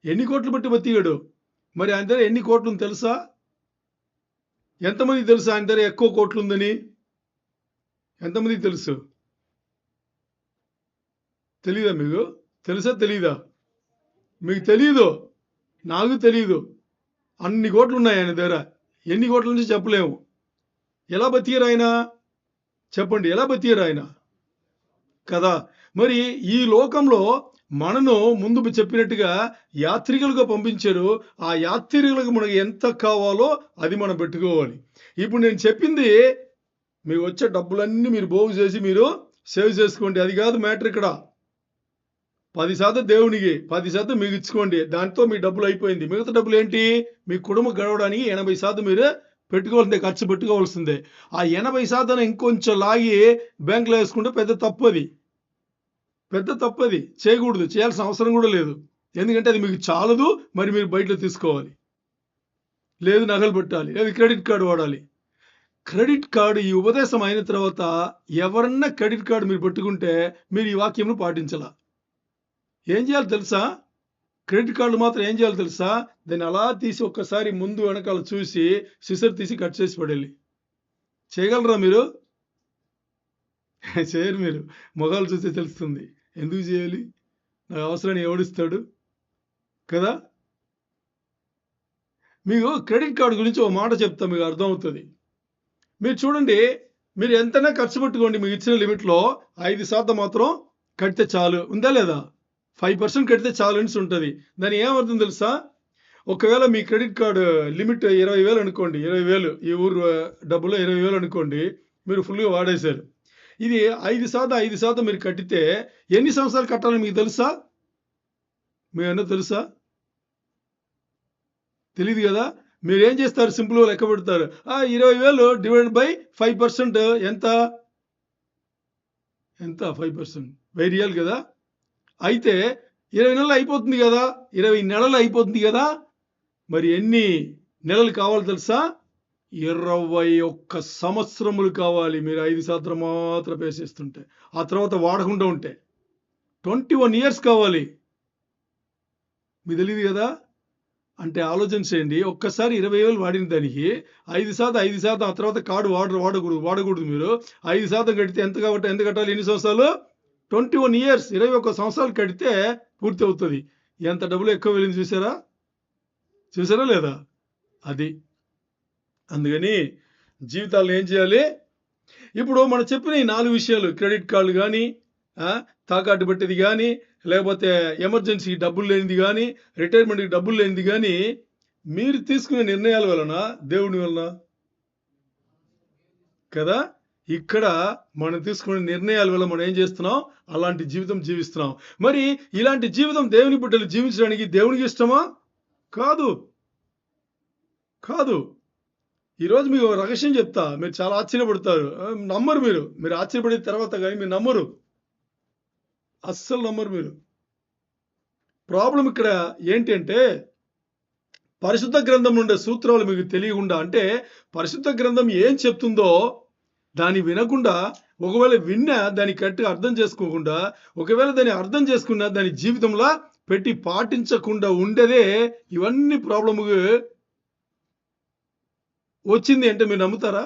ఎన్ని కోట్లు పెట్టి బతికాడు? మరి ఆయన దగ్గర ఎన్ని కోట్లు తెలుసా? ఎంతమంది తెలుసు ఆయన దగ్గర ఎక్కువ కోట్లు ఉందని? ఎంతమందికి తెలుసు? తెలీదా మీకు? తెలుసా తెలీదా? మీకు తెలీదు, నాకు తెలీదు. అన్ని కోట్లు ఉన్నాయి ఆయన దగ్గర. ఎన్ని కోట్ల నుంచి చెప్పలేము. ఎలా బతికారు ఆయన? చెప్పండి, ఎలా బతికారు ఆయన కదా? మరి ఈ లోకంలో మనను ముందు చెప్పినట్టుగా యాత్రికులుగా పంపించారు. ఆ యాత్రికులకు మనకు ఎంత కావాలో అది మనం పెట్టుకోవాలి. ఇప్పుడు నేను చెప్పింది మీకు వచ్చే డబ్బులన్నీ మీరు పోగు చేసి మీరు సేవ్ చేసుకోండి. అది కాదు మ్యాటర్. ఇక్కడ 10% దేవునికి, 10% మీకు ఇచ్చుకోండి. దాంతో మీ డబ్బులు అయిపోయింది. మిగతా డబ్బులు ఏంటి? మీ కుటుంబం గడవడానికి 80% మీరు పెట్టుకోవాల్సిందే, ఖర్చు పెట్టుకోవాల్సిందే. ఆ 80% ఇంకొంచెం లాగి బ్యాంకులో వేసుకుంటే పెద్ద తప్పది. చేయకూడదు, చేయాల్సిన అవసరం కూడా లేదు. ఎందుకంటే అది మీకు చాలదు. మరి మీరు బయటలో తీసుకోవాలి, లేదు నగలు పెట్టాలి, లేదు క్రెడిట్ కార్డు వాడాలి. క్రెడిట్ కార్డు ఈ ఉపదేశం అయిన తర్వాత ఎవరన్నా క్రెడిట్ కార్డు మీరు పెట్టుకుంటే మీరు ఈ వాక్యంను పాటించాల. ఏం చేయాలి తెలుసా? క్రెడిట్ కార్డు మాత్రం ఏం చేయాలి తెలుసా? దాన్ని అలా తీసి ఒక్కసారి ముందు వెనకాల చూసి సిసర్ తీసి కట్ చేసి పడేయాలి. చేయగలరా మీరు? చేయరు. మీరు మొగాలు చూస్తే తెలుస్తుంది. ఎందుకు చేయాలి? నాకు అవసరాన్ని ఎవడిస్తాడు కదా. మీకు క్రెడిట్ కార్డు గురించి ఒక మాట చెప్తా, మీకు అర్థమవుతుంది. మీరు చూడండి, మీరు ఎంతైనా ఖర్చు పెట్టుకోండి, మీకు ఇచ్చిన లిమిట్లో 5% మాత్రం కడితే చాలు. ఉందా లేదా? 5% కడితే చాలు అని ఉంటుంది. దాని ఏమర్థం తెలుసా? ఒకవేళ మీ క్రెడిట్ కార్డు లిమిట్ 20,000 అనుకోండి, 20,000 ఈ ఊరు డబ్బులో 20,000 అనుకోండి, మీరు ఫుల్గా వాడేశారు. ఇది 5% మీరు కట్టితే ఎన్ని సంవత్సరాలు కట్టాలని మీకు తెలుసా? మీరన్నా తెలుసా? తెలియదు కదా. మీరేం చేస్తారు? సింపుల్గా లెక్క పెడతారు. 20,000 డివైడెడ్ బై 5% ఎంత? 5%. 1000 రియాల్ కదా. అయితే 20 నెలలు అయిపోతుంది కదా, 20 నెలలు అయిపోతుంది కదా. మరి ఎన్ని నెలలు కావాలి తెలుసా? 21 సంవత్సరములు కావాలి మీరు 5 మాత్రం వేసేస్తుంటే. ఆ తర్వాత వాడకుండా ఉంటే 21 ఇయర్స్ కావాలి. మీకు తెలియదు కదా. అంటే ఆలోచన చేయండి. ఒక్కసారి 20,000 వాడిన దానికి 5% ఆ తర్వాత కార్డు వాడకూడదు మీరు. 5% కడితే ఎంత కట్టాలి? ఎన్ని సంవత్సరాలు? 21 ఇయర్స్. 21 సంవత్సరాలు కడితే పూర్తి అవుతుంది. ఎంత డబ్బులు ఎక్కువ వెళ్ళింది చూసారా లేదా? అది. అందుకని జీవితాల్లో ఏం చేయాలి? ఇప్పుడు మనం చెప్పిన ఈ 4 విషయాలు, క్రెడిట్ కార్డులు కానీ, తాకట్టు పెట్టేది కానీ, లేకపోతే ఎమర్జెన్సీ డబ్బులు లేనిది కానీ, రిటైర్మెంట్కి డబ్బులు లేనిది కానీ, మీరు తీసుకునే నిర్ణయాల వలన, దేవుని వలన కదా. ఇక్కడ మనం తీసుకునే నిర్ణయాల వల్ల మనం ఏం చేస్తున్నాం? అలాంటి జీవితం జీవిస్తున్నాం. మరి ఇలాంటి జీవితం దేవుని బిడ్డలు జీవించడానికి దేవునికి ఇష్టమా? కాదు. ఈరోజు మీకు రహస్యం చెప్తా, మీరు చాలా ఆశ్చర్యపడతారు. నమ్మరు మీరు ఆశ్చర్యపడిన తర్వాత కానీ మీరు నమ్మరు, అస్సలు నమ్మరు మీరు. ప్రాబ్లం ఇక్కడ ఏంటంటే, పరిశుద్ధ గ్రంథం ఉండే సూత్రాలు మీకు తెలియకుండా, అంటే పరిశుద్ధ గ్రంథం ఏం చెప్తుందో దాన్ని వినకుండా, ఒకవేళ విన్నా దాన్ని కరెక్ట్గా అర్థం చేసుకోకుండా, ఒకవేళ దాన్ని అర్థం చేసుకున్నా దాని జీవితంలో పెట్టి పాటించకుండా ఉండేదే ఇవన్నీ ప్రాబ్లముకు వచ్చింది. అంటే మీరు నమ్ముతారా?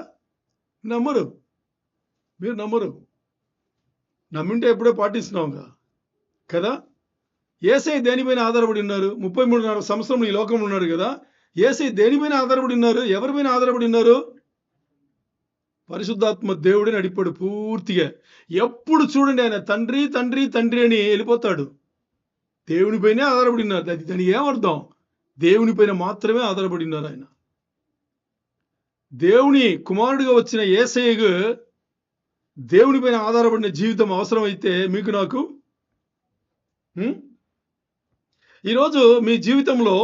మీరు నమ్మరు. నమ్మింటే ఎప్పుడో పాటిస్తున్నాంగా కదా. యేసయ్య దేనిపైన ఆధారపడి ఉన్నారు? 33.5 సంవత్సరం ఈ లోకంలో ఉన్నారు కదా. యేసయ్య దేనిపైన ఆధారపడి ఉన్నారు? ఎవరిపైన ఆధారపడి ఉన్నారు? పరిశుద్ధాత్మ దేవుడే నడిపాడు పూర్తిగా. ఎప్పుడు చూడండి ఆయన తండ్రి తండ్రి తండ్రి అని వెళ్ళిపోతాడు. దేవునిపైనే ఆధారపడి ఉన్నారు. దానికి ఏమర్థం? దేవునిపైన మాత్రమే ఆధారపడి ఉన్నారు ఆయన. దేవుని కుమారుడిగా వచ్చిన యేసయ్యకు దేవునిపైన ఆధారపడిన జీవితం అవసరమైతే మీకు నాకు ఈరోజు మీ జీవితంలో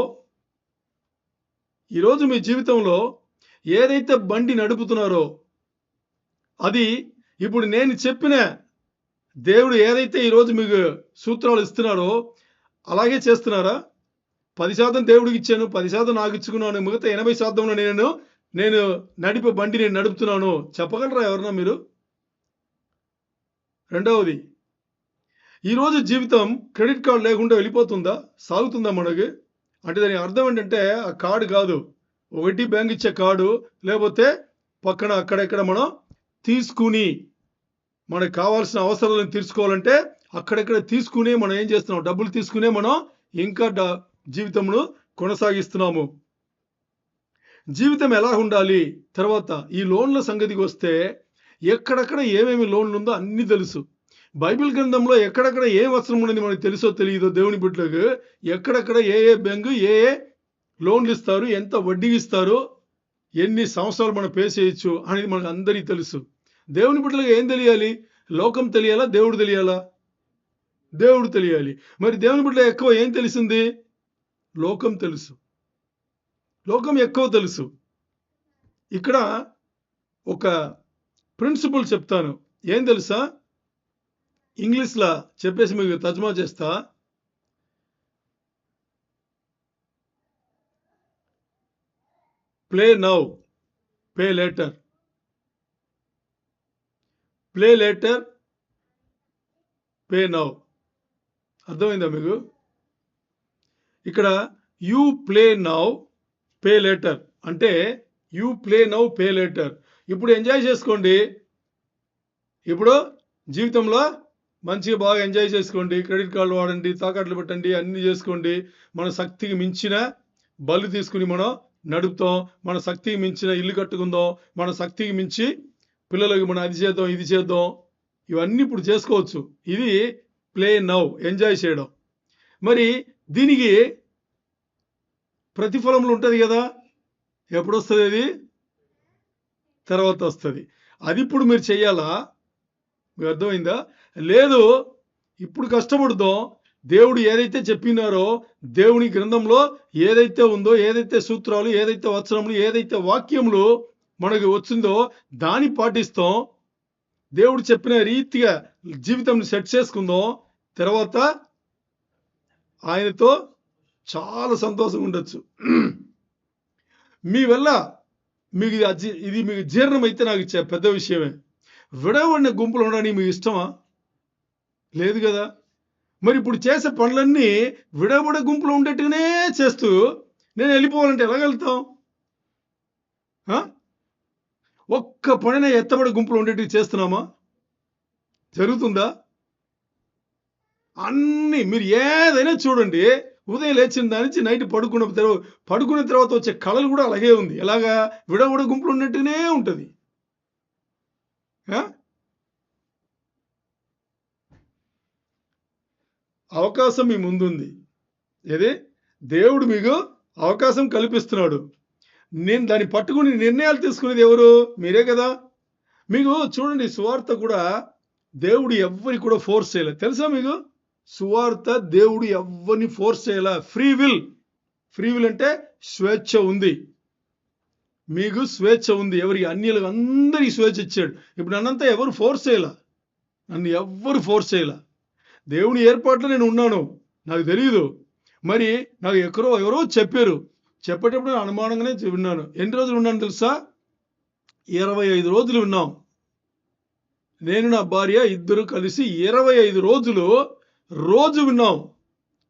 ఏదైతే బండి నడుపుతున్నారో అది ఇప్పుడు నేను చెప్పిన దేవుడు ఏదైతే ఈరోజు మీకు సూత్రాలు ఇస్తున్నారో అలాగే చేస్తున్నారా? 10% దేవుడికి ఇచ్చాను, 10% నాకు ఇచ్చుకున్నాను, మిగతా 80% నేను నడిపే బండి నేను నడుపుతున్నాను చెప్పగలరా ఎవరన్నా మీరు? రెండవది, ఈరోజు జీవితం క్రెడిట్ కార్డు లేకుండా వెళ్ళిపోతుందా? సాగుతుందా మనకి? అంటే దాని అర్థం ఏంటంటే ఆ కార్డు కాదు, ఒకటి బ్యాంక్ ఇచ్చే కార్డు, లేకపోతే పక్కన అక్కడెక్కడ మనం తీసుకుని మనకు కావాల్సిన అవసరాలను తీర్చుకోవాలంటే అక్కడెక్కడ తీసుకుని మనం ఏం చేస్తున్నాం? డబ్బులు తీసుకునే మనం ఇంకా జీవితంలో కొనసాగిస్తున్నాము. జీవితం ఎలా ఉండాలి? తర్వాత ఈ లోన్ల సంగతికి వస్తే ఎక్కడెక్కడ ఏమేమి లోన్లు ఉందో అన్ని తెలుసు. బైబిల్ గ్రంథంలో ఎక్కడెక్కడ ఏ అవసరం ఉన్నది మనకు తెలుసో తెలియదో దేవుని బిడ్డలకు, ఎక్కడెక్కడ ఏ బ్యాంకు ఏ లోన్లు ఇస్తారు, ఎంత వడ్డీ ఇస్తారు, ఎన్ని సంవత్సరాలు మనం పే చేయొచ్చు అనేది మనకు అందరికీ తెలుసు. దేవుని బిడ్డలకు ఏం తెలియాలి? లోకం తెలియాలా? దేవుడు తెలియాలా? దేవుడు తెలియాలి. మరి దేవుని బిడ్డ ఎక్కువ ఏం తెలిసింది? లోకం తెలుసు, లోకం ఎక్కువ తెలుసు. ఇక్కడ ఒక ప్రిన్సిపల్ చెప్తాను, ఏం తెలుసా? ఇంగ్లీష్లో చెప్పేసి మీకు తర్జుమా చేస్తా. Play now pay later. Play later pay now. అర్థమైందా మీకు? ఇక్కడ you play now pay later అంటే you play now pay later. ఇప్పుడు ఎంజాయ్ చేసుకోండి, ఇప్పుడు జీవితంలో మంచిగా బాగా ఎంజాయ్ చేసుకోండి, క్రెడిట్ కార్డులు వాడండి, తాకట్లు పెట్టండి, అన్ని చేసుకోండి. మన శక్తికి మించిన బళ్ళు తీసుకుని మనం నడుపుతాం, మన శక్తికి మించిన ఇల్లు కట్టుకుందాం, మన శక్తికి మించి పిల్లలకి మనం అది చేద్దాం ఇది చేద్దాం, ఇవన్నీ ఇప్పుడు చేసుకోవచ్చు. ఇది ప్లే నౌ, ఎంజాయ్ చేయడం. మరి దీనికి ప్రతిఫలములు ఉంటుంది కదా, ఎప్పుడు వస్తుంది? అది తర్వాత వస్తుంది. అది ఇప్పుడు మీరు చెయ్యాలా? మీకు అర్థమైందా? లేదు, ఇప్పుడు కష్టపడదాం. దేవుడు ఏదైతే చెప్పినారో, దేవుని గ్రంథంలో ఏదైతే ఉందో, ఏదైతే సూత్రాలు, ఏదైతే వచనములు, ఏదైతే వాక్యములు మనకు వచ్చిందో దాన్ని పాటిస్తాం. దేవుడు చెప్పిన రీతిగా జీవితం సెట్ చేసుకుందాం. తర్వాత ఆయనతో చాలా సంతోషంగా ఉండొచ్చు. మీ వల్ల మీకు ఇది మీకు జీర్ణమైతే నాకు పెద్ద విషయమే. విడవడిన గుంపులు ఉండడానికి మీకు ఇష్టమా? లేదు కదా. మరి ఇప్పుడు చేసే పనులన్నీ విడవబడ గుంపులో ఉండేట్టుగానే చేస్తూ నేను వెళ్ళిపోవాలంటే ఎలాగెళ్తాం? ఒక్క పనిన ఎత్తబడే గుంపులో ఉండేటివి చేస్తున్నామా? జరుగుతుందా? అన్నీ మీరు ఏదైనా చూడండి, ఉదయం లేచిన దాని నుంచి నైట్ పడుకున్న తర్వాత వచ్చే కళలు కూడా అలాగే ఉంది. ఎలాగా? విడవబడ గుంపులు ఉన్నట్టుగానే ఉంటుంది. అవకాశం మీ ముందుంది. ఏది? దేవుడు మీకు అవకాశం కల్పిస్తున్నాడు. నేను దాన్ని పట్టుకుని నిర్ణయాలు తీసుకునేది ఎవరు? మీరే కదా. మీకు చూడండి, సువార్త కూడా దేవుడు ఎవ్వరి కూడా ఫోర్స్ చేయలేదు. తెలుసా మీకు? సువార్త దేవుడు ఎవ్వరిని ఫోర్స్ చేయలే. ఫ్రీ విల్ అంటే స్వేచ్ఛ ఉంది. మీకు స్వేచ్ఛ ఉంది. ఎవరికి? అన్యులకు అందరికి స్వేచ్ఛ ఇచ్చాడు. ఇప్పుడు నన్నంతా ఎవరు ఫోర్స్ చేయలే. నన్ను ఎవ్వరు ఫోర్స్ చేయలే. దేవుని ఏర్పాట్లో నేను ఉన్నాను. నాకు తెలియదు. మరి నాకు ఎవరో చెప్పారు. చెప్పేటప్పుడు అనుమానంగానే విన్నాను. ఎన్ని రోజులు ఉన్నాను తెలుసా? 25 రోజులు ఉన్నాం. నేను నా భార్య ఇద్దరు కలిసి 25 రోజులు రోజు విన్నాం.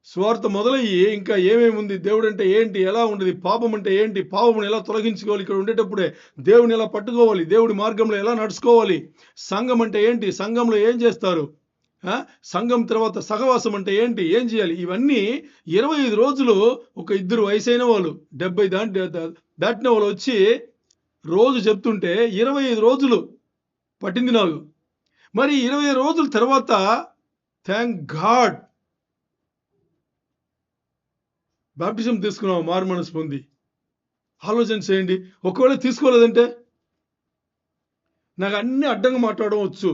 స్వార్థ మొదలయ్యి ఇంకా ఏమేమి ఉంది, దేవుడు అంటే ఏంటి, ఎలా ఉండేది, పాపం అంటే ఏంటి, పాపమును ఎలా తొలగించుకోవాలి, ఇక్కడ ఉండేటప్పుడే దేవుని ఎలా పట్టుకోవాలి, దేవుడి మార్గంలో ఎలా నడుచుకోవాలి, సంఘం అంటే ఏంటి, సంఘంలో ఏం చేస్తారు, సంఘం తర్వాత సహవాసం అంటే ఏంటి, ఏం చేయాలి, ఇవన్నీ 25 రోజులు ఒక ఇద్దరు వయసైన వాళ్ళు 70 దాటిన వాళ్ళు వచ్చి రోజు చెప్తుంటే 25 రోజులు పట్టింది నాకు. మరి 25 రోజుల తర్వాత థ్యాంక్ గాడ్ బాప్టిజం తీసుకున్నాం, మారు మనసు పొంది. ఆలోచన చేయండి. ఒకవేళ తీసుకోలేదంటే నాకు అన్ని అడ్డంగా మాట్లాడడం వచ్చు.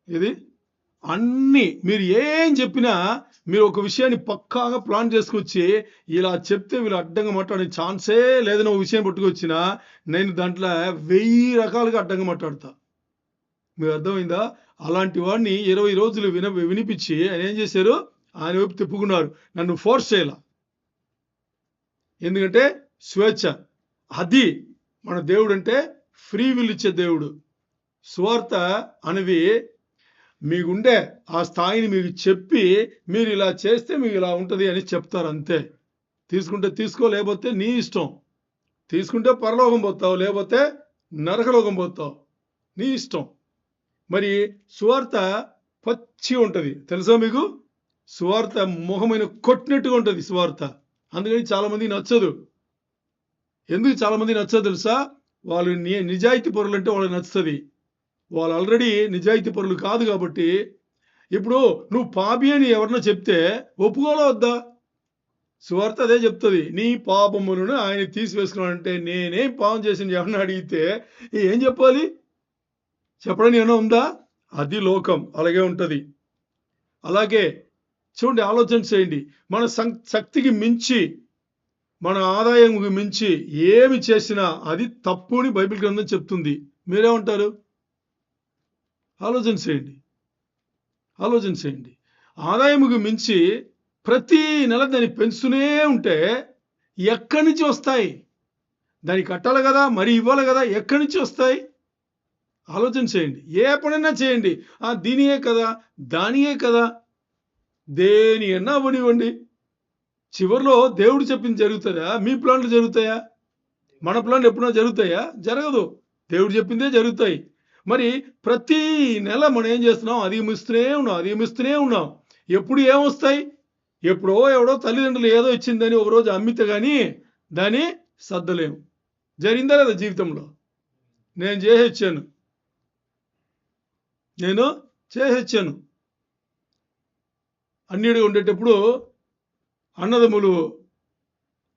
ఇది అన్ని మీరు ఏం చెప్పినా మీరు ఒక విషయాన్ని పక్కాగా ప్లాన్ చేసుకొచ్చి ఇలా చెప్తే వీళ్ళు అడ్డంగా మాట్లాడే ఛాన్సే లేదని ఒక విషయం పట్టుకొచ్చినా నేను దాంట్లో 1000 రకాలుగా అడ్డంగా మాట్లాడతా. మీకు అర్థమైందా? అలాంటి వాడిని 20 రోజులు వినిపించి ఆయన ఏం చేశారు? ఆయన వైపు తిప్పుకున్నారు. నన్ను ఫోర్స్ చేయాల. ఎందుకంటే స్వేచ్ఛ. అది మన దేవుడు అంటే ఫ్రీ విల్ ఇచ్చే దేవుడు. సువార్త అనేవి మీకుండే ఆ స్థాయిని మీకు చెప్పి మీరు ఇలా చేస్తే మీకు ఇలా ఉంటుంది అని చెప్తారు అంతే. తీసుకుంటే తీసుకో, లేకపోతే నీ ఇష్టం. తీసుకుంటే పరలోకం పోతావు, లేకపోతే నరకలోకం పోతావు, నీ ఇష్టం. మరి సువార్త పచ్చి ఉంటుంది తెలుసా మీకు? సువార్త మొహమైన కొట్టినట్టుగా ఉంటుంది సువార్త. అందుకని చాలామంది నచ్చదు. ఎందుకు చాలామంది నచ్చదు తెలుసా? వాళ్ళు నిజాయితీ పరులు అంటే వాళ్ళకి నచ్చుతుంది. వాళ్ళు ఆల్రెడీ నిజాయితీ పరులు కాదు కాబట్టి. ఇప్పుడు నువ్వు పాపి అని ఎవరన్నా చెప్తే ఒప్పుకోవాలా వద్దా? సువార్త అదే చెప్తుంది. నీ పాపములను ఆయన తీసివేసుకున్నాడంటే నేనేం పాపం చేసింది ఎవరన్నా అడిగితే ఏం చెప్పాలి? చెప్పడానికి ఏమైనా ఉందా? అది లోకం అలాగే ఉంటుంది. అలాగే చూడండి, ఆలోచన చేయండి. మన శక్తికి మించి, మన ఆదాయంకి మించి ఏమి చేసినా అది తప్పు అని బైబిల్ గ్రంథం చెప్తుంది. మీరేమంటారు? ఆలోచన చేయండి. ఆదాయముకు మించి ప్రతి నెల దాన్ని పెంచుతూనే ఉంటే ఎక్కడి నుంచి వస్తాయి? దాన్ని కట్టాలి కదా, మరి ఇవ్వాలి కదా, ఎక్కడి నుంచి వస్తాయి? ఆలోచన చేయండి. ఏ పనైనా చేయండి, దీనియే కదా, దానియే కదా, దేని అన్నా అవనివ్వండి. చివరిలో దేవుడు చెప్పింది జరుగుతుందా? మీ ప్లాన్లు జరుగుతాయా? మన ప్లాన్లు ఎప్పుడైనా జరుగుతాయా? జరగదు. దేవుడు చెప్పిందే జరుగుతాయి. మరి ప్రతి నెల మనం ఏం చేస్తున్నాం? అధిగమిస్తూనే ఉన్నాం. ఎప్పుడు ఏమొస్తాయి? ఎప్పుడో ఎవడో తల్లిదండ్రులు ఏదో ఇచ్చిందని ఒకరోజు అమ్మితే కానీ దాన్ని సర్దలేము. జరిగిందా లేదా జీవితంలో? నేను చేసొచ్చాను. అన్నిడిగా ఉండేటప్పుడు అన్నదమ్ములు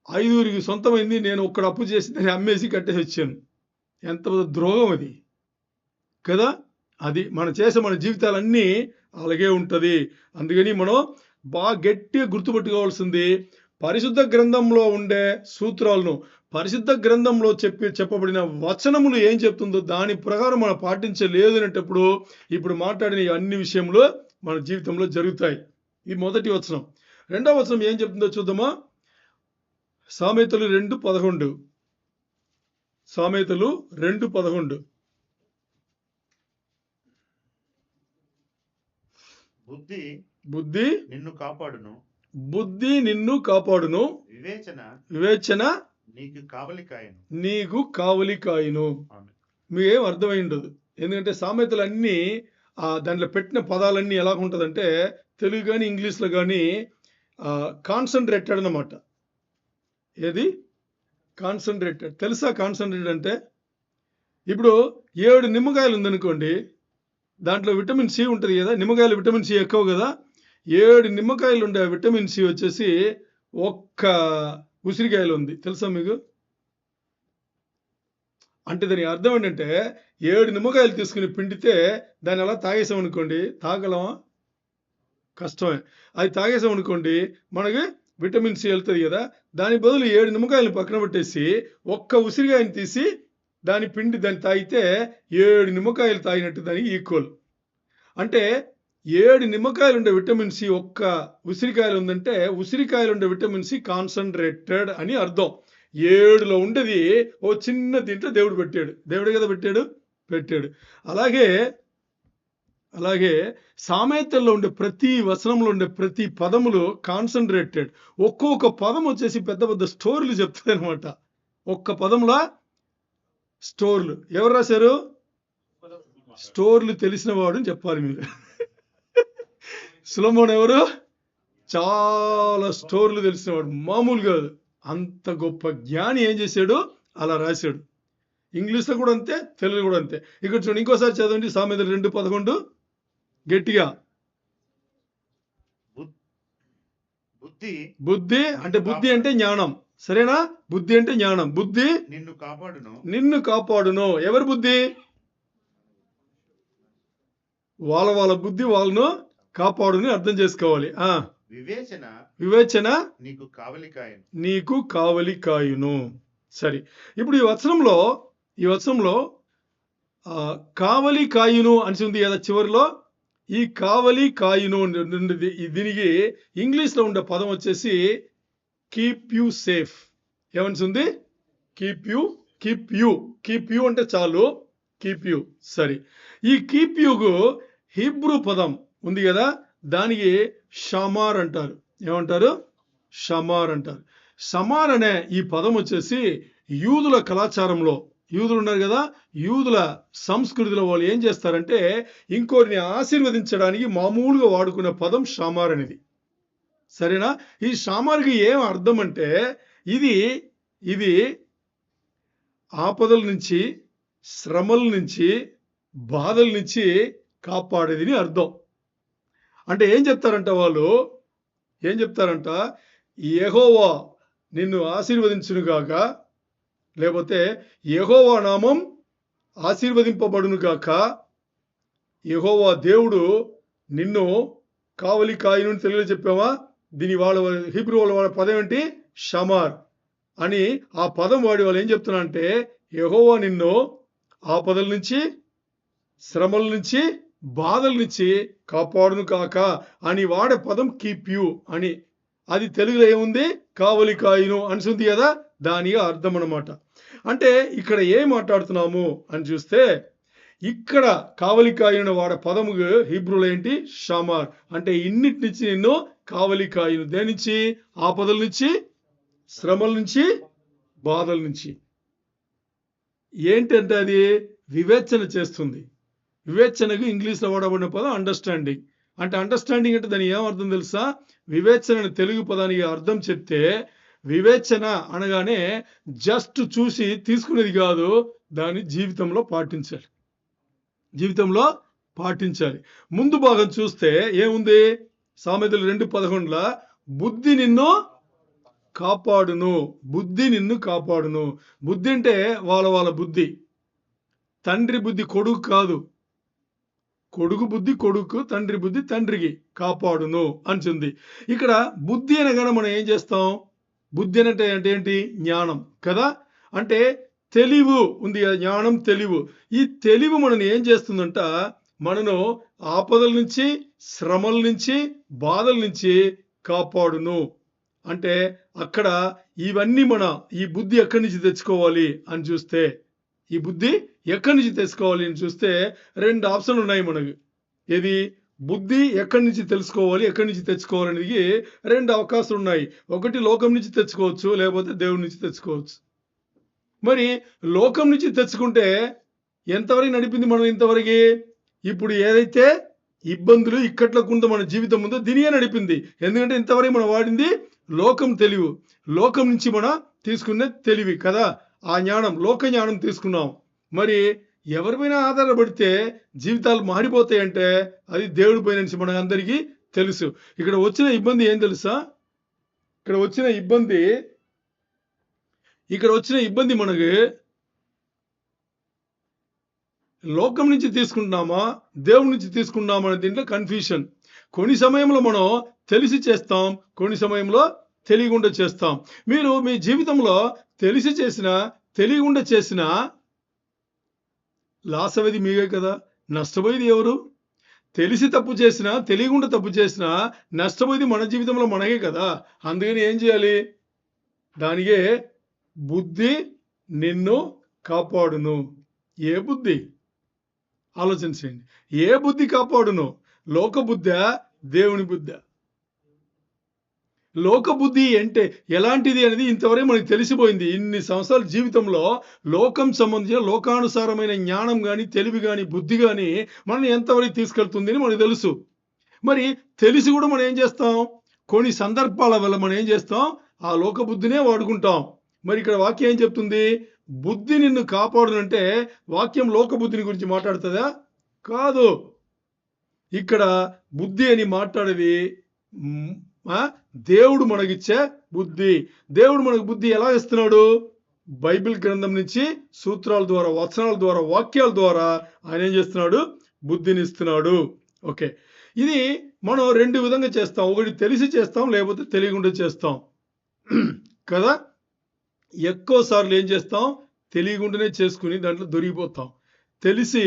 5 సొంతమైంది. నేను ఒక్కడ అప్పు చేసి దాన్ని అమ్మేసి కట్టేసి వచ్చాను. ఎంత ద్రోహం అది కదా. అది మన జీవితాలన్నీ అలాగే ఉంటుంది. అందుకని మనం బాగా గట్టిగా గుర్తుపెట్టుకోవాల్సింది పరిశుద్ధ గ్రంథంలో ఉండే సూత్రాలను, పరిశుద్ధ గ్రంథంలో చెప్పబడిన వచనములు ఏం చెప్తుందో దాని ప్రకారం మనం పాటించలేదు అనేటప్పుడు ఇప్పుడు మాట్లాడిన అన్ని విషయంలో మన జీవితంలో జరుగుతాయి. ఈ మొదటి వచనం. రెండవ వచనం ఏం చెప్తుందో చూద్దామా? సామెతలు 2:11. సామెతలు 2:11. బుద్ధి బుద్ధి నిన్ను కాపాడును, బుద్ధి నిన్ను కాపాడును, వివేచన వివేచన నీకు కావలి కాయను. నీకు కావలి కాయును. ఆమేన్. మీకేం అర్థమై ఉండదు. ఎందుకంటే సామెతలు అన్నీ దాంట్లో పెట్టిన పదాలన్నీ ఎలా ఉంటుందంటే తెలుగు కానీ ఇంగ్లీష్లో కానీ కాన్సన్ట్రేటెడ్ అన్నమాట. ఏది కాన్సన్ట్రేటెడ్ తెలుసా? కాన్సన్ట్రేటెడ్ అంటే ఇప్పుడు 7 నిమ్మకాయలు ఉందనుకోండి, దాంట్లో విటమిన్ సి ఉంటుంది కదా. నిమ్మకాయలు విటమిన్ సి ఎక్కువ కదా. 7 నిమ్మకాయలు ఉండే విటమిన్ సి వచ్చేసి ఒక్క ఉసిరికాయలు ఉంది. తెలుసా మీకు? అంటే దాని అర్థం ఏంటంటే 7 నిమ్మకాయలు తీసుకుని పిండితే దాన్ని అలా తాగేసాం అనుకోండి, తాగలమా? కష్టమే. అది తాగేసాం అనుకోండి మనకి విటమిన్ సి వెళ్తుంది కదా. దాని బదులు 7 నిమ్మకాయలను పక్కన పెట్టేసి ఒక్క ఉసిరికాయని తీసి దాని పిండి దాన్ని తాగితే 7 నిమ్మకాయలు తాగినట్టు దానికి ఈక్వల్. అంటే 7 నిమ్మకాయలు ఉండే విటమిన్ సి ఒక్క ఉసిరికాయలు ఉందంటే ఉసిరికాయలు ఉండే విటమిన్ సి కాన్సన్ట్రేటెడ్ అని అర్థం. 7లో ఉండేది ఓ చిన్న దీంట్లో దేవుడు పెట్టాడు. దేవుడే కదా పెట్టాడు. అలాగే సామెతల్లో ఉండే ప్రతి వచనంలో ఉండే ప్రతి పదములు కాన్సన్ట్రేటెడ్. ఒక్కొక్క పదం వచ్చేసి పెద్ద పెద్ద స్టోర్లు చెప్తుంది అనమాట. ఒక్క పదంలా స్టోర్లు. ఎవరు రాశారు? స్టోర్లు తెలిసిన వాడు అని చెప్పాలి మీరు. సొలొమోను ఎవరు? చాలా స్టోర్లు తెలిసినవాడు, మామూలు కాదు. అంత గొప్ప జ్ఞాని ఏం చేశాడు? అలా రాశాడు. ఇంగ్లీష్లో కూడా అంతే, తెలుగులో కూడా అంతే. ఇక్కడ చూడండి, ఇంకోసారి చదవండి సామెతలు 2:11 గట్టిగా. బుద్ధి అంటే బుద్ధి అంటే జ్ఞానం, సరేనా? బుద్ధి అంటే జ్ఞానం. బుద్ధి నిన్ను కాపాడును. ఎవరి బుద్ధి? వాళ్ళ బుద్ధి వాళ్ళను కాపాడుని అర్థం చేసుకోవాలి. వివేచన నీకు కావలి కాయును. సరే, ఇప్పుడు ఈ వచనంలో కావలి కాయును అని ఉంది కదా చివరిలో. ఈ కావలి కాయును దీనికి ఇంగ్లీష్లో ఉండే పదం వచ్చేసి కీప్ యూ సేఫ్. ఏమని ఉంది? కీప్ యూ అంటే చాలు, కీప్ యూ. సరే, ఈ కీప్ యూకు హీబ్రూ పదం ఉంది కదా, దానికి షమార్ అంటారు. ఏమంటారు? షమార్ అంటారు. షమార్ అనే ఈ పదం వచ్చేసి యూదుల కళాచారంలో, యూదులు ఉన్నారు కదా, యూదుల సంస్కృతిలో వాళ్ళు ఏం చేస్తారంటే ఇంకోరిని ఆశీర్వదించడానికి మామూలుగా వాడుకునే పదం షమార్ అనేది. సరేనా? ఈ షమార్కి ఏం అర్థం అంటే ఇది ఆపదల నుంచి, శ్రమల నుంచి, బాధల నుంచి కాపాడేది అర్థం. అంటే ఏం చెప్తారంట వాళ్ళు? యెహోవా నిన్ను ఆశీర్వదించునుగాక, లేకపోతే యెహోవా నామం ఆశీర్వదింపబడును గాక, యెహోవా దేవుడు నిన్ను కావలి కాయును. తెలుగులో చెప్పావా? దీని హీబ్రూ వాళ్ళ పదం ఏంటి? షమార్ అని. ఆ పదం వాడి వాళ్ళు ఏం చెప్తున్నారంటే యెహోవా నిన్ను ఆపదల నుంచి, శ్రమల నుంచి, బాధల నుంచి కాపాడును కాక అని వాడే పదం కీప్ యూ అని. అది తెలుగులో ఏముంది? కావలి కాయును అని ఉంది కదా, దాని అర్థం అన్నమాట. అంటే ఇక్కడ ఏం మాట్లాడుతున్నాము అని చూస్తే, ఇక్కడ కావలి కాయును వాడే పదము హీబ్రూలో ఏంటి? షమార్. అంటే ఇన్నిటి నుంచి నిన్ను కావలి కాయును. దేని నుంచి? ఆపదల నుంచి, శ్రమల నుంచి, బాధల నుంచి. ఏంటంటే అది వివేచన చేస్తుంది. వివేచనకు ఇంగ్లీష్లో వాడబడిన పదం అండర్స్టాండింగ్. అంటే అండర్స్టాండింగ్ అంటే దాని ఏమర్థం తెలుసా? వివేచన తెలుగు పదానికి అర్థం చెప్తే, వివేచన అనగానే జస్ట్ చూసి తీసుకునేది కాదు, దాన్ని జీవితంలో పాటించాలి. ముందు భాగం చూస్తే ఏముంది? సామెతలు 2:11 బుద్ధి నిన్ను కాపాడును. బుద్ధి అంటే వాళ్ళ బుద్ధి. తండ్రి బుద్ధి కొడుకు కాదు, కొడుకు బుద్ధి కొడుకు, తండ్రి బుద్ధి తండ్రికి. కాపాడును అని. ఇక్కడ బుద్ధి అనగానే మనం ఏం చేస్తాం? బుద్ధి అంటే ఏంటి? జ్ఞానం కదా. అంటే తెలివి ఉంది కదా, జ్ఞానం, తెలివి. ఈ తెలివి మనని ఏం చేస్తుందంట? మనను ఆపదల నుంచి, శ్రమల నుంచి, బాధల నుంచి కాపాడును. అంటే అక్కడ ఇవన్నీ ఈ బుద్ధి ఎక్కడి నుంచి తెచ్చుకోవాలి అని చూస్తే, ఈ బుద్ధి ఎక్కడి నుంచి తెచ్చుకోవాలి అని చూస్తే 2 ఆప్షన్లు ఉన్నాయి మనకు. ఏది? బుద్ధి ఎక్కడి నుంచి తెలుసుకోవాలి, ఎక్కడి నుంచి తెచ్చుకోవాలి అనేది 2 అవకాశాలు ఉన్నాయి. ఒకటి లోకం నుంచి తెచ్చుకోవచ్చు, లేకపోతే దేవుడి నుంచి తెచ్చుకోవచ్చు. మరి లోకం నుంచి తెచ్చుకుంటే ఎంతవరకు నడిపింది మనం ఇంతవరకు? ఇప్పుడు ఏదైతే ఇబ్బందులు ఇక్కట్లకు ఉందో మన జీవితం ఉందో దీనియే నడిపింది. ఎందుకంటే ఇంతవరకు మనం వాడింది లోకం తెలివి, లోకం నుంచి మనం తీసుకునే తెలివి కదా, ఆ జ్ఞానం, లోక జ్ఞానం తీసుకున్నాం. మరి ఎవరిపైనా ఆధారపడితే జీవితాలు మారిపోతాయంటే అది దేవుడి పై నుంచి మనకు అందరికీ తెలుసు. ఇక్కడ వచ్చిన ఇబ్బంది ఏం తెలుసా? ఇక్కడ వచ్చిన ఇబ్బంది మనకి లోకం నుంచి తీసుకుంటున్నామా, దేవుడి నుంచి తీసుకుంటున్నామా అనే దీంట్లో కన్ఫ్యూషన్. కొన్ని సమయంలో మనం తెలిసి చేస్తాం, కొన్ని సమయంలో తెలియకుండా చేస్తాం. మీరు మీ జీవితంలో తెలిసి చేసినా తెలియకుండా చేసినా లాస్ అవ్వేది మీరే కదా, నష్టపోయేది ఎవరు? తెలిసి తప్పు చేసినా తెలియకుండా తప్పు చేసినా నష్టపోయేది మన జీవితంలో మనకే కదా. అందుకని ఏం చేయాలి? దానికే బుద్ధి నిన్ను కాపాడును. ఏ బుద్ధి? ఆలోచించండి. ఏ బుద్ధి కాపాడును? లోక బుద్ధా, దేవుని బుద్ధా? లోక బుద్ధి అంటే ఎలాంటిది అనేది ఇంతవరకు మనకు తెలిసిపోయింది. ఇన్ని సంవత్సరాల జీవితంలో లోకం సంబంధించిన లోకానుసారమైన జ్ఞానం కానీ, తెలివి కానీ, బుద్ధి కానీ మనల్ని ఎంతవరకు తీసుకెళ్తుంది అని మనకు తెలుసు. మరి తెలిసి కూడా మనం ఏం చేస్తాం? కొన్ని సందర్భాల వల్ల మనం ఏం చేస్తాం? ఆ లోక బుద్ధినే వాడుకుంటాం. మరి ఇక్కడ వాక్యం ఏం చెప్తుంది? బుద్ధి నిన్ను కాపాడునంటే వాక్యం లోక బుద్ధిని గురించి మాట్లాడుతుందా? కాదు. ఇక్కడ బుద్ధి అని మాట్లాడేది దేవుడు మనకిచ్చే బుద్ధి. దేవుడు మనకు బుద్ధి ఎలా ఇస్తున్నాడు? బైబిల్ గ్రంథం నుంచి సూత్రాల ద్వారా, వచనాల ద్వారా, వాక్యాల ద్వారా ఆయన ఏం చేస్తున్నాడు? బుద్ధిని ఇస్తున్నాడు. ఓకే, ఇది మనం 2 విధంగా చేస్తాం. ఒకటి తెలిసి చేస్తాం, లేకపోతే తెలియకుండా చేస్తాం కదా. ఎక్కువ సార్లు ఏం చేస్తాం? తెలియకుండానే చేసుకుని దాంట్లో దొరికిపోతాం. తెలిసి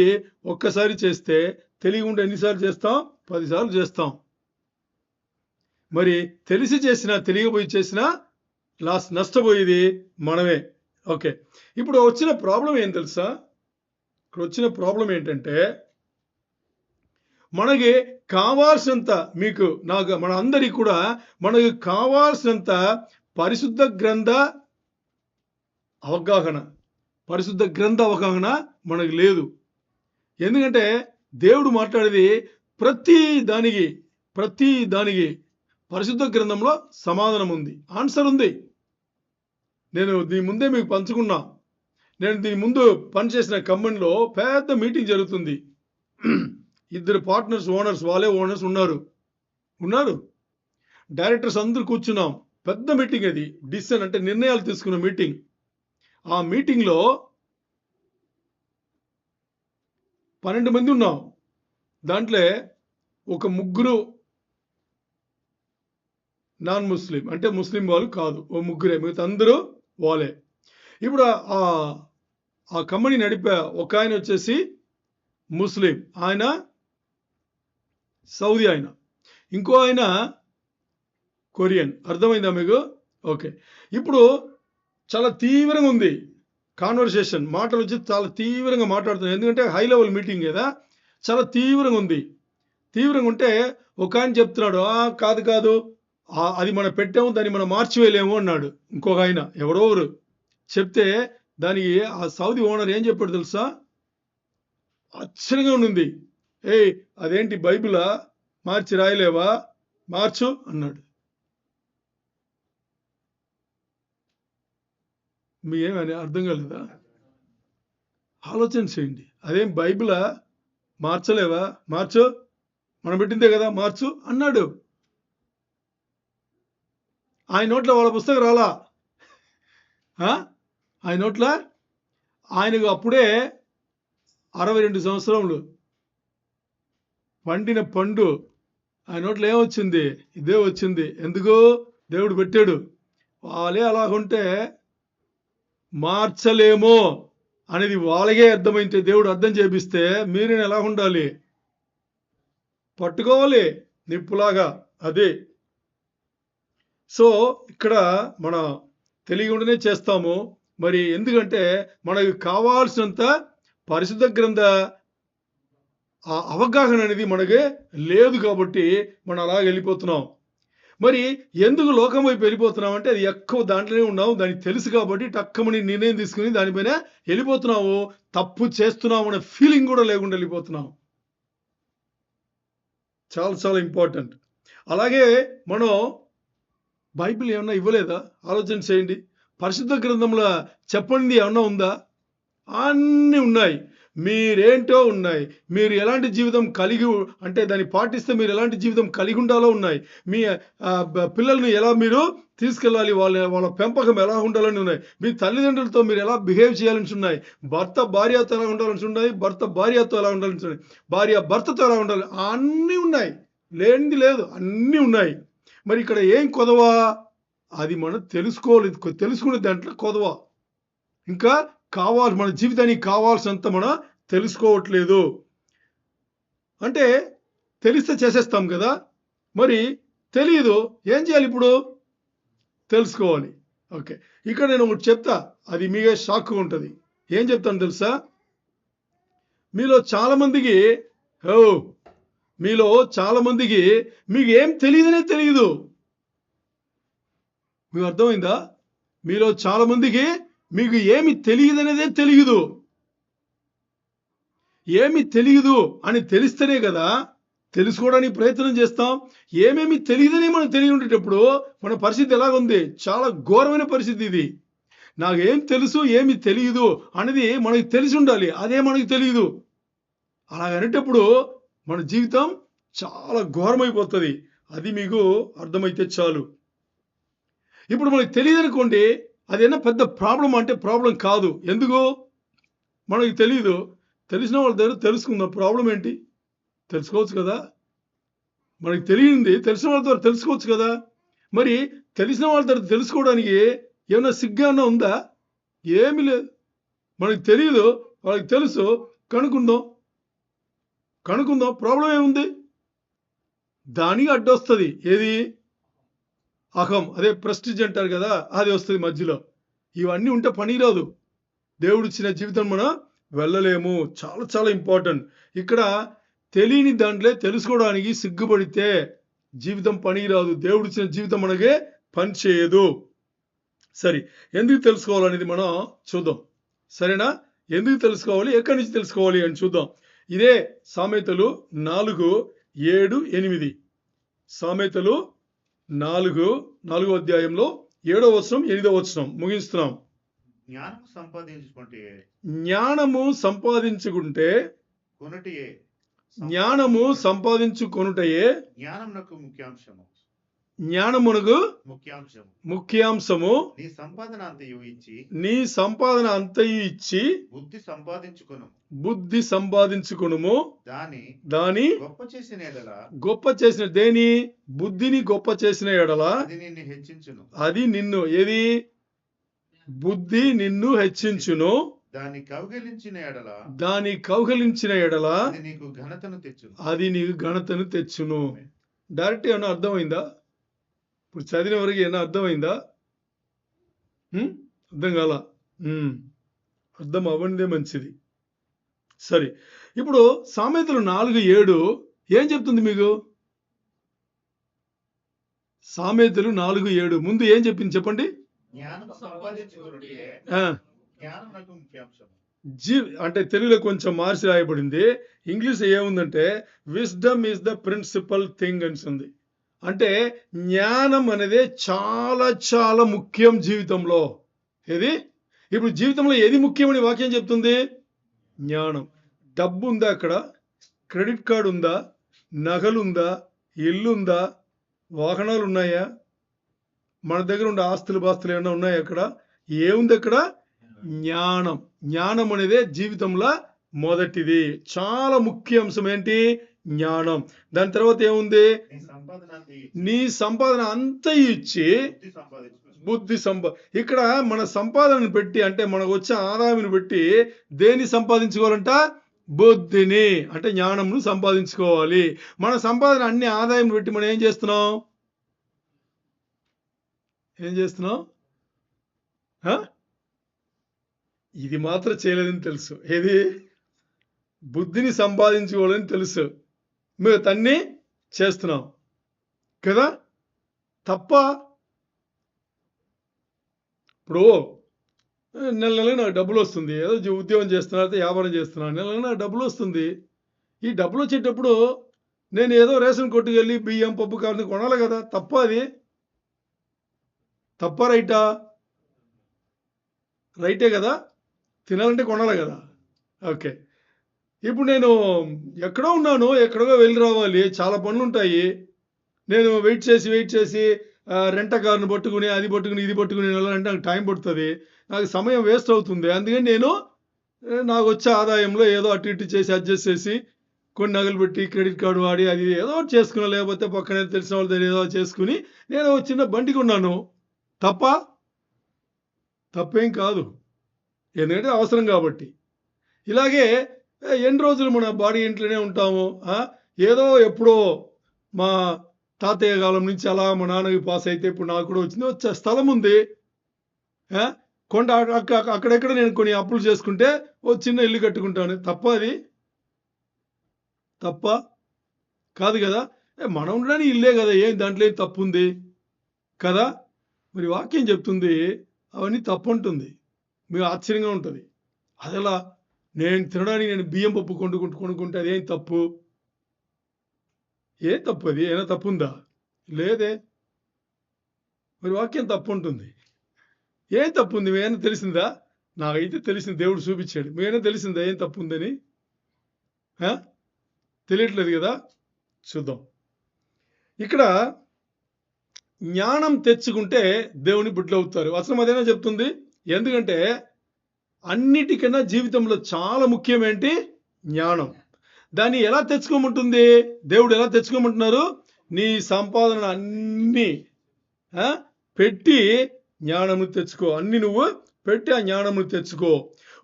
ఒక్కసారి చేస్తే తెలియకుండా ఎన్నిసార్లు చేస్తాం? 10 సార్లు చేస్తాం. మరి తెలిసి చేసినా తెలియకపోయి చేసినా నష్టపోయేది మనమే. ఓకే, ఇప్పుడు వచ్చిన ప్రాబ్లం ఏం తెలుసా? ఇక్కడ వచ్చిన ప్రాబ్లం ఏంటంటే మనకి కావాల్సినంత, మీకు నాకు మన అందరికీ కూడా మనకి కావాల్సినంత పరిశుద్ధ గ్రంథ అవగాహన మనకు లేదు. ఎందుకంటే దేవుడు మాట్లాడేది ప్రతి దానికి పరిశుద్ధ గ్రంథంలో సమాధానం ఉంది, ఆన్సర్ ఉంది. నేను దీని ముందే మీకు పంచుకున్నా. నేను దీని ముందు పనిచేసిన కంపెనీలో పెద్ద మీటింగ్ జరుగుతుంది. 2 పార్ట్నర్స్, వాళ్ళే ఓనర్స్ ఉన్నారు. డైరెక్టర్స్ అందరూ కూర్చున్నాం. పెద్ద మీటింగ్ అది, డిసిషన్ అంటే నిర్ణయాలు తీసుకున్న మీటింగ్. ఆ మీటింగ్లో 12 మంది ఉన్నాం. దాంట్లో ఒక 3 నాన్ ముస్లిం, అంటే ముస్లిం వాళ్ళు కాదు, ఓ 3, మిగతా అందరూ వాళ్ళే. ఇప్పుడు ఆ కంపెనీ నడిపే ఒక ఆయన వచ్చేసి ముస్లిం, ఆయన సౌదీ ఆయన, ఇంకో ఆయన కొరియన్. అర్థమైందా మీకు? ఓకే, ఇప్పుడు చాలా తీవ్రంగా ఉంది కాన్వర్సేషన్, మాటలు వచ్చి చాలా తీవ్రంగా మాట్లాడుతున్నాయి. ఎందుకంటే హై లెవెల్ మీటింగ్ కదా, చాలా తీవ్రంగా ఉంది. తీవ్రంగా ఉంటే ఒక ఆయన చెప్తున్నాడు, కాదు అది మనం పెట్టాము, దాన్ని మనం మార్చివేయలేము అన్నాడు. ఇంకొక ఆయన ఎవరెవరు చెప్తే దానికి ఆ సౌదీ ఓనర్ ఏం చెప్పాడు తెలుసా? ఆశ్చర్యంగా ఉంది. అదేంటి బైబిలా, మార్చి రాయలేవా, మార్చు అన్నాడు. మీ ఏమని అర్థం కాలేదా? ఆలోచన చేయండి. అదేం బైబిలా, మార్చలేవా, మార్చు, మనం పెట్టిందే కదా, మార్చు అన్నాడు. ఆయన నోట్ల వాళ్ళ పుస్తకం రాలా. ఆయన నోట్ల, ఆయనకు అప్పుడే 62 సంవత్సరములు, పండిన పండు. ఆయన నోట్లో ఏమొచ్చింది? ఇదే వచ్చింది. ఎందుకు? దేవుడు పెట్టాడు. వాళ్ళే అలాగుంటే మార్చలేమో అనేది వాళ్ళకే అర్థమైతే, దేవుడు అర్థం చేపిస్తే మీరేనా ఎలా ఉండాలి? పట్టుకోవాలి నిప్పులాగా. అదే. సో ఇక్కడ మన తెలియకుండానే చేస్తాము. మరి ఎందుకంటే మనకు కావాల్సినంత పరిశుద్ధ గ్రంథ ఆ అవగాహన అనేది మనకి లేదు కాబట్టి మనం అలా వెళ్ళిపోతున్నాం. మరి ఎందుకు లోకం వైపు వెళ్ళిపోతున్నాం అంటే అది ఎక్కువ దాంట్లోనే ఉన్నాం. దానికి తెలుసు కాబట్టి టక్కమని నిర్ణయం తీసుకుని దానిపైన వెళ్ళిపోతున్నాము. తప్పు చేస్తున్నాం అనే ఫీలింగ్ కూడా లేకుండా వెళ్ళిపోతున్నాం. చాలా చాలా ఇంపార్టెంట్. అలాగే మనం బైబిల్ ఏమన్నా ఇవ్వలేదా? ఆలోచన చేయండి. పరిశుద్ధ గ్రంథంలో చెప్పండి ఏమన్నా ఉందా? అన్నీ ఉన్నాయి. మీరేంటో ఉన్నాయి. మీరు ఎలాంటి జీవితం కలిగి అంటే దాన్ని పాటిస్తే మీరు ఎలాంటి జీవితం కలిగి ఉండాలో ఉన్నాయి. మీ పిల్లల్ని ఎలా మీరు తీసుకెళ్ళాలి, వాళ్ళ పెంపకం ఎలా ఉండాలని ఉన్నాయి. మీ తల్లిదండ్రులతో మీరు ఎలా బిహేవ్ చేయాలని ఉన్నాయి. భర్త భార్యతో ఎలా ఉండాలని ఉన్నాయి. భర్త భార్యతో ఎలా ఉండాలని ఉన్నాయి. భార్య భర్తతో ఎలా ఉండాలి, అన్నీ ఉన్నాయి. లేనిది లేదు, అన్నీ ఉన్నాయి. మరి ఇక్కడ ఏం కొదవా? అది మనం తెలుసుకోలేదు. తెలుసుకునే దాంట్లో కొదవ. ఇంకా మన జీవితానికి కావాల్సినంత మనం తెలుసుకోవట్లేదు. అంటే తెలిస్తే చేసేస్తాం కదా. మరి తెలియదు, ఏం చేయాలి ఇప్పుడు? తెలుసుకోవాలి. ఓకే, ఇక్కడ నేను ఒకటి చెప్తా, అది మీకే షాక్ ఉంటుంది. ఏం చెప్తాను తెలుసా? మీలో చాలా మందికి మీకు ఏం తెలియదనే తెలియదు. మీకు అర్థమైందా? మీలో చాలా మందికి మీకు ఏమి తెలియదనేదే తెలియదు. ఏమి తెలియదు అని తెలిస్తేనే కదా తెలుసుకోవడానికి ప్రయత్నం చేస్తాం. ఏమేమి తెలియదని మనం తెలియ ఉండేటప్పుడు మన పరిస్థితి ఎలాగుంది? చాలా ఘోరమైన పరిస్థితి ఇది. నాకేం తెలుసు, ఏమి తెలియదు అనేది మనకి తెలిసి ఉండాలి. అదే మనకి తెలియదు. అలాగనేటప్పుడు మన జీవితం చాలా ఘోరమైపోతుంది. అది మీకు అర్థమైతే చాలు. ఇప్పుడు మనకి తెలియదు అనుకోండి, అదేనా పెద్ద ప్రాబ్లం అంటే ప్రాబ్లం కాదు. ఎందుకు? మనకి తెలియదు. తెలిసిన వాళ్ళ దగ్గర తెలుసుకుందాం. ప్రాబ్లం ఏంటి? తెలుసుకోవచ్చు కదా. మనకి తెలియంది తెలిసిన వాళ్ళ దగ్గర తెలుసుకోవచ్చు కదా. మరి తెలిసిన వాళ్ళ దగ్గర తెలుసుకోవడానికి ఏమైనా సిగ్గు ఏమన్నా ఉందా? ఏమీ లేదు. మనకి తెలియదు, వాళ్ళకి తెలుసు, కనుక్కుందాం. ప్రాబ్లం ఏముంది? దానికి అడ్డొస్తుంది. ఏది? అహం, అదే ప్రెస్టీజ్ అంటారు కదా, అది వస్తుంది మధ్యలో. ఇవన్నీ ఉంటే పని రాదు. దేవుడు ఇచ్చిన జీవితం మనం వెళ్ళలేము. చాలా చాలా ఇంపార్టెంట్. ఇక్కడ తెలియని దాంట్లో తెలుసుకోవడానికి సిగ్గుపడితే జీవితం పని రాదు. దేవుడు ఇచ్చిన జీవితం మనకే పని చేయదు. సరే, ఎందుకు తెలుసుకోవాలనేది మనం చూద్దాం. సరేనా? ఎందుకు తెలుసుకోవాలి, ఎక్కడి నుంచి తెలుసుకోవాలి అని చూద్దాం. ఇదే సామెతలు 4:7-8. సామెతలు 4వ అధ్యాయంలో 7వ వచనం 8వ వచనం ముగిస్తున్నాం. జ్ఞానము సంపాదించుకుంటే జ్ఞానమునకు ముఖ్యాంశము. నీ సంపాదన అంతయు ఇచ్చి బుద్ధి సంపాదించుకొనుము. దాని గొప్ప చేసిన దేని? బుద్ధిని గొప్ప చేసిన ఎడల అది నిన్ను ఏది? బుద్ధి నిన్ను హెచ్చించును. దాని కౌగిలించిన ఎడల అది నీకు ఘనతను తెచ్చును. డైరెక్ట్ ఏమన్నా అర్థమైందా? ఇప్పుడు చదివిన వరకు ఏమన్నా అర్థమైందా? అర్థం కాల? అర్థం అవ్వందే మంచిది. సరే, ఇప్పుడు సామెతలు 4:7 ఏం చెప్తుంది మీకు? సామెతలు 4:7 ముందు ఏం చెప్పింది చెప్పండి. అంటే తెలుగులో కొంచెం మార్చి రాయబడింది. ఇంగ్లీష్ ఏముందంటే wisdom is the principal thing అని. అంటే జ్ఞానం అనేది చాలా చాలా ముఖ్యం జీవితంలో. ఏది? ఇప్పుడు జీవితంలో ఏది ముఖ్యమని వాక్యం చెప్తుంది? జ్ఞానం. డబ్బు ఉందా అక్కడ? క్రెడిట్ కార్డు ఉందా? నగలుందా? ఇల్లుందా? వాహనాలు ఉన్నాయా? మన దగ్గర ఉండే ఆస్తులు బాస్తులు ఏమైనా ఉన్నాయా? అక్కడ ఏముంది? అక్కడ జ్ఞానం. జ్ఞానం అనేది జీవితంలో మొదటిది, చాలా ముఖ్య అంశం. ఏంటి? జ్ఞానం. దాని తర్వాత ఏముంది? నీ సంపాదన అంతా ఇచ్చి బుద్ధి ఇక్కడ మన సంపాదనను పెట్టి, అంటే మనకు వచ్చే ఆదాయాన్ని పెట్టి దేన్ని సంపాదించుకోవాలంట? బుద్ధిని, అంటే జ్ఞానంను సంపాదించుకోవాలి. మన సంపాదన అన్ని ఆదాయం పెట్టి మనం ఏం చేస్తున్నాం? ఆ? ఇది మాత్రం చేయలేదని తెలుసు. ఏది? బుద్ధిని సంపాదించుకోవాలని తెలుసు. మేము తన్ని చేస్తున్నాం కదా. తప్ప ఇప్పుడు నెల నెల నాకు డబ్బులు వస్తుంది, ఏదో ఉద్యోగం చేస్తున్నా, అయితే వ్యాపారం చేస్తున్నా, నెల నెల నాకు డబ్బులు వస్తుంది. ఈ డబ్బులు వచ్చేటప్పుడు నేను ఏదో రేషన్ కొట్టుకు వెళ్ళి బియ్యం పప్పు కావాలని కొనాలి కదా. తప్ప అది? తప్ప రైటా? రైటే కదా. తినాలంటే కొనాలి కదా. ఓకే. ఇప్పుడు నేను ఎక్కడో ఉన్నాను, ఎక్కడికో వెళ్ళి రావాలి, చాలా పనులు ఉంటాయి. నేను వెయిట్ చేసి రెంట కార్ను పట్టుకుని అది పట్టుకుని ఇది పట్టుకుని వెళ్ళాలంటే నాకు టైం పడుతుంది, నాకు సమయం వేస్ట్ అవుతుంది. అందుకని నేను నాకు వచ్చే ఆదాయంలో ఏదో అటు ఇటు చేసి అడ్జస్ట్ చేసి కొన్ని నగలు పెట్టి క్రెడిట్ కార్డు వాడి అది ఏదో ఒకటి చేసుకున్నా, లేకపోతే పక్కనే తెలిసిన వాళ్ళ దగ్గర ఏదో చేసుకుని నేను ఒక చిన్న బండి కొన్నాను. తప్ప? తప్పేం కాదు, ఎందుకంటే అవసరం కాబట్టి. ఇలాగే ఎన్ని రోజులు మన బాడీ ఇంట్లోనే ఉంటాము. ఏదో ఎప్పుడో మా తాతయ్య కాలం నుంచి అలా మా నాన్నకి పాస్ అయితే ఇప్పుడు నాకు కూడా వచ్చింది. వచ్చే స్థలం ఉంది, కొండ అక్కడెక్కడ నేను కొన్ని అప్పులు చేసుకుంటే ఓ చిన్న ఇల్లు కట్టుకుంటాను. తప్ప అది? తప్ప కాదు కదా. మనం ఉండడానికి ఇల్లే కదా, ఏం దాంట్లో ఏం తప్పు ఉంది కదా. మరి వాక్యం చెప్తుంది అవన్నీ తప్పు అంటుంది. మీకు ఆశ్చర్యంగా ఉంటుంది. అదెలా? నేను తినడానికి నేను బియ్యం పప్పు కొనుక్కుంటే అదేం తప్పు? ఏం తప్పు? అది ఏమైనా తప్పు ఉందా? లేదే. మరి వాక్యం తప్పు ఉంటుంది. ఏం తప్పు ఉంది? మీమైనా తెలిసిందా? నాకైతే తెలిసింది, దేవుడు చూపించాడు. మీమైనా తెలిసిందా ఏం తప్పు ఉందని? తెలియట్లేదు కదా. చూద్దాం. ఇక్కడ జ్ఞానం తెచ్చుకుంటే దేవుని బిడ్డలు అవుతారు. వచనం అదేనా చెప్తుంది. ఎందుకంటే అన్నిటికన్నా జీవితంలో చాలా ముఖ్యమేంటి? జ్ఞానం. దాన్ని ఎలా తెచ్చుకోమంటుంది? దేవుడు ఎలా తెచ్చుకోమంటున్నారు? నీ సంపాదన అన్ని పెట్టి జ్ఞానము తెచ్చుకో. అన్ని నువ్వు పెట్టి ఆ జ్ఞానమును తెచ్చుకో.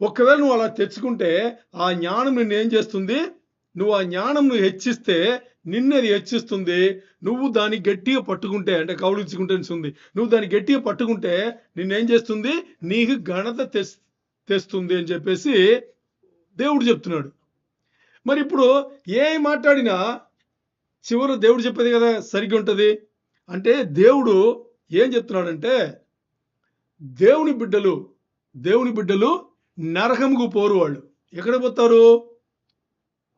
ఒకవేళ నువ్వు అలా తెచ్చుకుంటే ఆ జ్ఞానం నిన్ను ఏం చేస్తుంది? నువ్వు ఆ జ్ఞానం హెచ్చిస్తే నిన్నది హెచ్చిస్తుంది. నువ్వు దాన్ని గట్టిగా పట్టుకుంటే, అంటే కౌలించుకుంటే నువ్వు దాన్ని గట్టిగా పట్టుకుంటే నిన్నేం చేస్తుంది? నీకు ఘనత తెస్తుంది అని చెప్పేసి దేవుడు చెప్తున్నాడు. మరి ఇప్పుడు ఏ మాట్లాడినా చివరి దేవుడు చెప్పేది కదా సరిగ్గా ఉంటుంది. అంటే దేవుడు ఏం చెప్తున్నాడంటే దేవుని బిడ్డలు నరకముకు పోరు. వాళ్ళు ఎక్కడ పోతారు?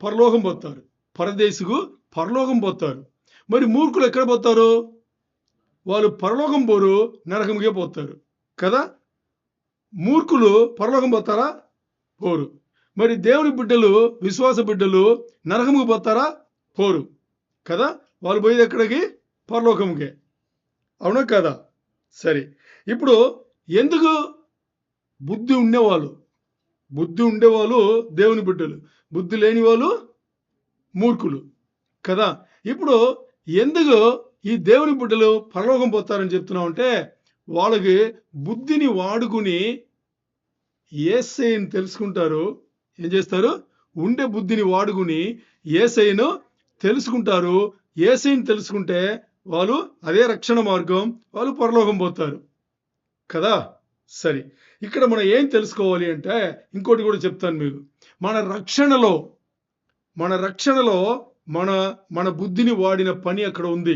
పరలోకం పోతారు. పరదేశుకు పరలోకం పోతారు. మరి మూర్ఖులు ఎక్కడ పోతారు? వాళ్ళు పరలోకం పోరు, నరకముకే పోతారు కదా. మూర్ఖులు పరలోకం పోతారా? పోరు. మరి దేవుని బిడ్డలు, విశ్వాస బిడ్డలు నరకముకు పోతారా? పోరు కదా. వాళ్ళు పోయేది ఎక్కడికి? పరలోకముకే. అవునా కదా. సరే, ఇప్పుడు ఎందుకు? బుద్ధి ఉండేవాళ్ళు దేవుని బిడ్డలు, బుద్ధి లేని వాళ్ళు మూర్ఖులు కదా. ఇప్పుడు ఎందుకు ఈ దేవుని బిడ్డలు పరలోకం పోతారని చెప్తున్నామంటే వాళ్ళకి బుద్ధిని వాడుకుని యేసయ్యను తెలుసుకుంటారు. ఏం చేస్తారు? ఉండే బుద్ధిని వాడుకుని యేసయ్యను తెలుసుకుంటారు. యేసయ్యను తెలుసుకుంటే వాళ్ళు అదే రక్షణ మార్గం, వాళ్ళు పరలోకం పోతారు కదా. సరే, ఇక్కడ మనం ఏం తెలుసుకోవాలి అంటే ఇంకోటి కూడా చెప్తాను మీకు. మన రక్షణలో మన బుద్ధిని వాడిన పని అక్కడ ఉంది.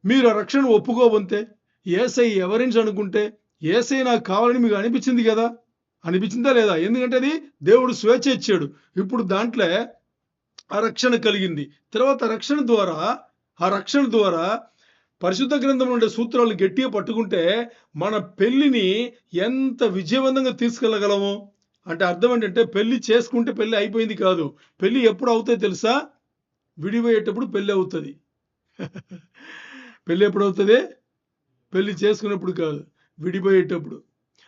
మీరు ఆ రక్షణ ఒప్పుకోబంతే, యేసయ్య ఎవరించి అనుకుంటే, యేసయ్య నాకు కావాలని మీకు అనిపించింది కదా. అనిపించిందా లేదా? ఎందుకంటే అది దేవుడు స్వేచ్ఛ ఇచ్చాడు. ఇప్పుడు దాంట్లో ఆ రక్షణ కలిగింది. తర్వాత ఆ రక్షణ ద్వారా పరిశుద్ధ గ్రంథంలో ఉండే సూత్రాలను గట్టిగా పట్టుకుంటే మన పెళ్లిని ఎంత విజయవంతంగా తీసుకెళ్ళగలము అంటే అర్థం ఏంటంటే, పెళ్లి చేసుకుంటే పెళ్లి అయిపోయింది కాదు. పెళ్లి ఎప్పుడు అవుతాయి తెలుసా? విడిపోయేటప్పుడు పెళ్లి అవుతుంది. పెళ్లి ఎప్పుడు అవుతుంది? పెళ్లి చేసుకున్నప్పుడు కాదు, విడిపోయేటప్పుడు.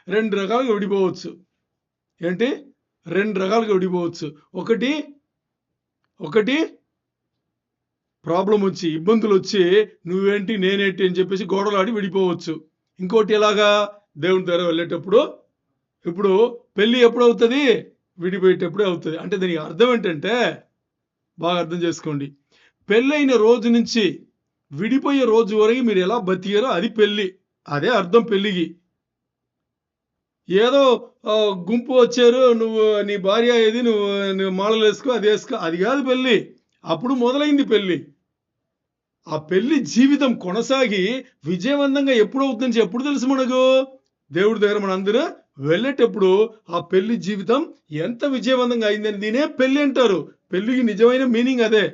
2 రకాలుగా విడిపోవచ్చు. ఏంటి? 2 రకాలుగా విడిపోవచ్చు. ఒకటి ప్రాబ్లం వచ్చి, ఇబ్బందులు వచ్చి నువ్వేంటి నేనేంటి అని చెప్పేసి గొడవలాడి విడిపోవచ్చు. ఇంకోటి ఎలాగా? దేవుని దగ్గర వెళ్ళేటప్పుడు. ఇప్పుడు పెళ్లి ఎప్పుడు అవుతుంది? విడిపోయేటప్పుడే అవుతుంది. అంటే దీనికి అర్థం ఏంటంటే, బాగా అర్థం చేసుకోండి, పెళ్ళైన రోజు నుంచి విడిపోయే రోజు వరకు మీరు ఎలా బతికారో అది పెళ్లి. అదే అర్థం పెళ్లికి. ఏదో గుంపు వచ్చారు, నువ్వు నీ భార్య ఏది, నువ్వు మాలలు వేసుకో, అది వేసుకో, అది కాదు పెళ్ళి. అప్పుడు మొదలైంది పెళ్ళి. ఆ పెళ్లి జీవితం కొనసాగి విజయవంతంగా ఎప్పుడు అవుతుందని ఎప్పుడు తెలుసు మనకు? దేవుడి దగ్గర మన అందరూ వెళ్ళేటప్పుడు ఆ పెళ్లి జీవితం ఎంత విజయవంతంగా అయిందని దీనే పెళ్లి అంటారు. పెళ్లికి నిజమైన మీనింగ్ అదే.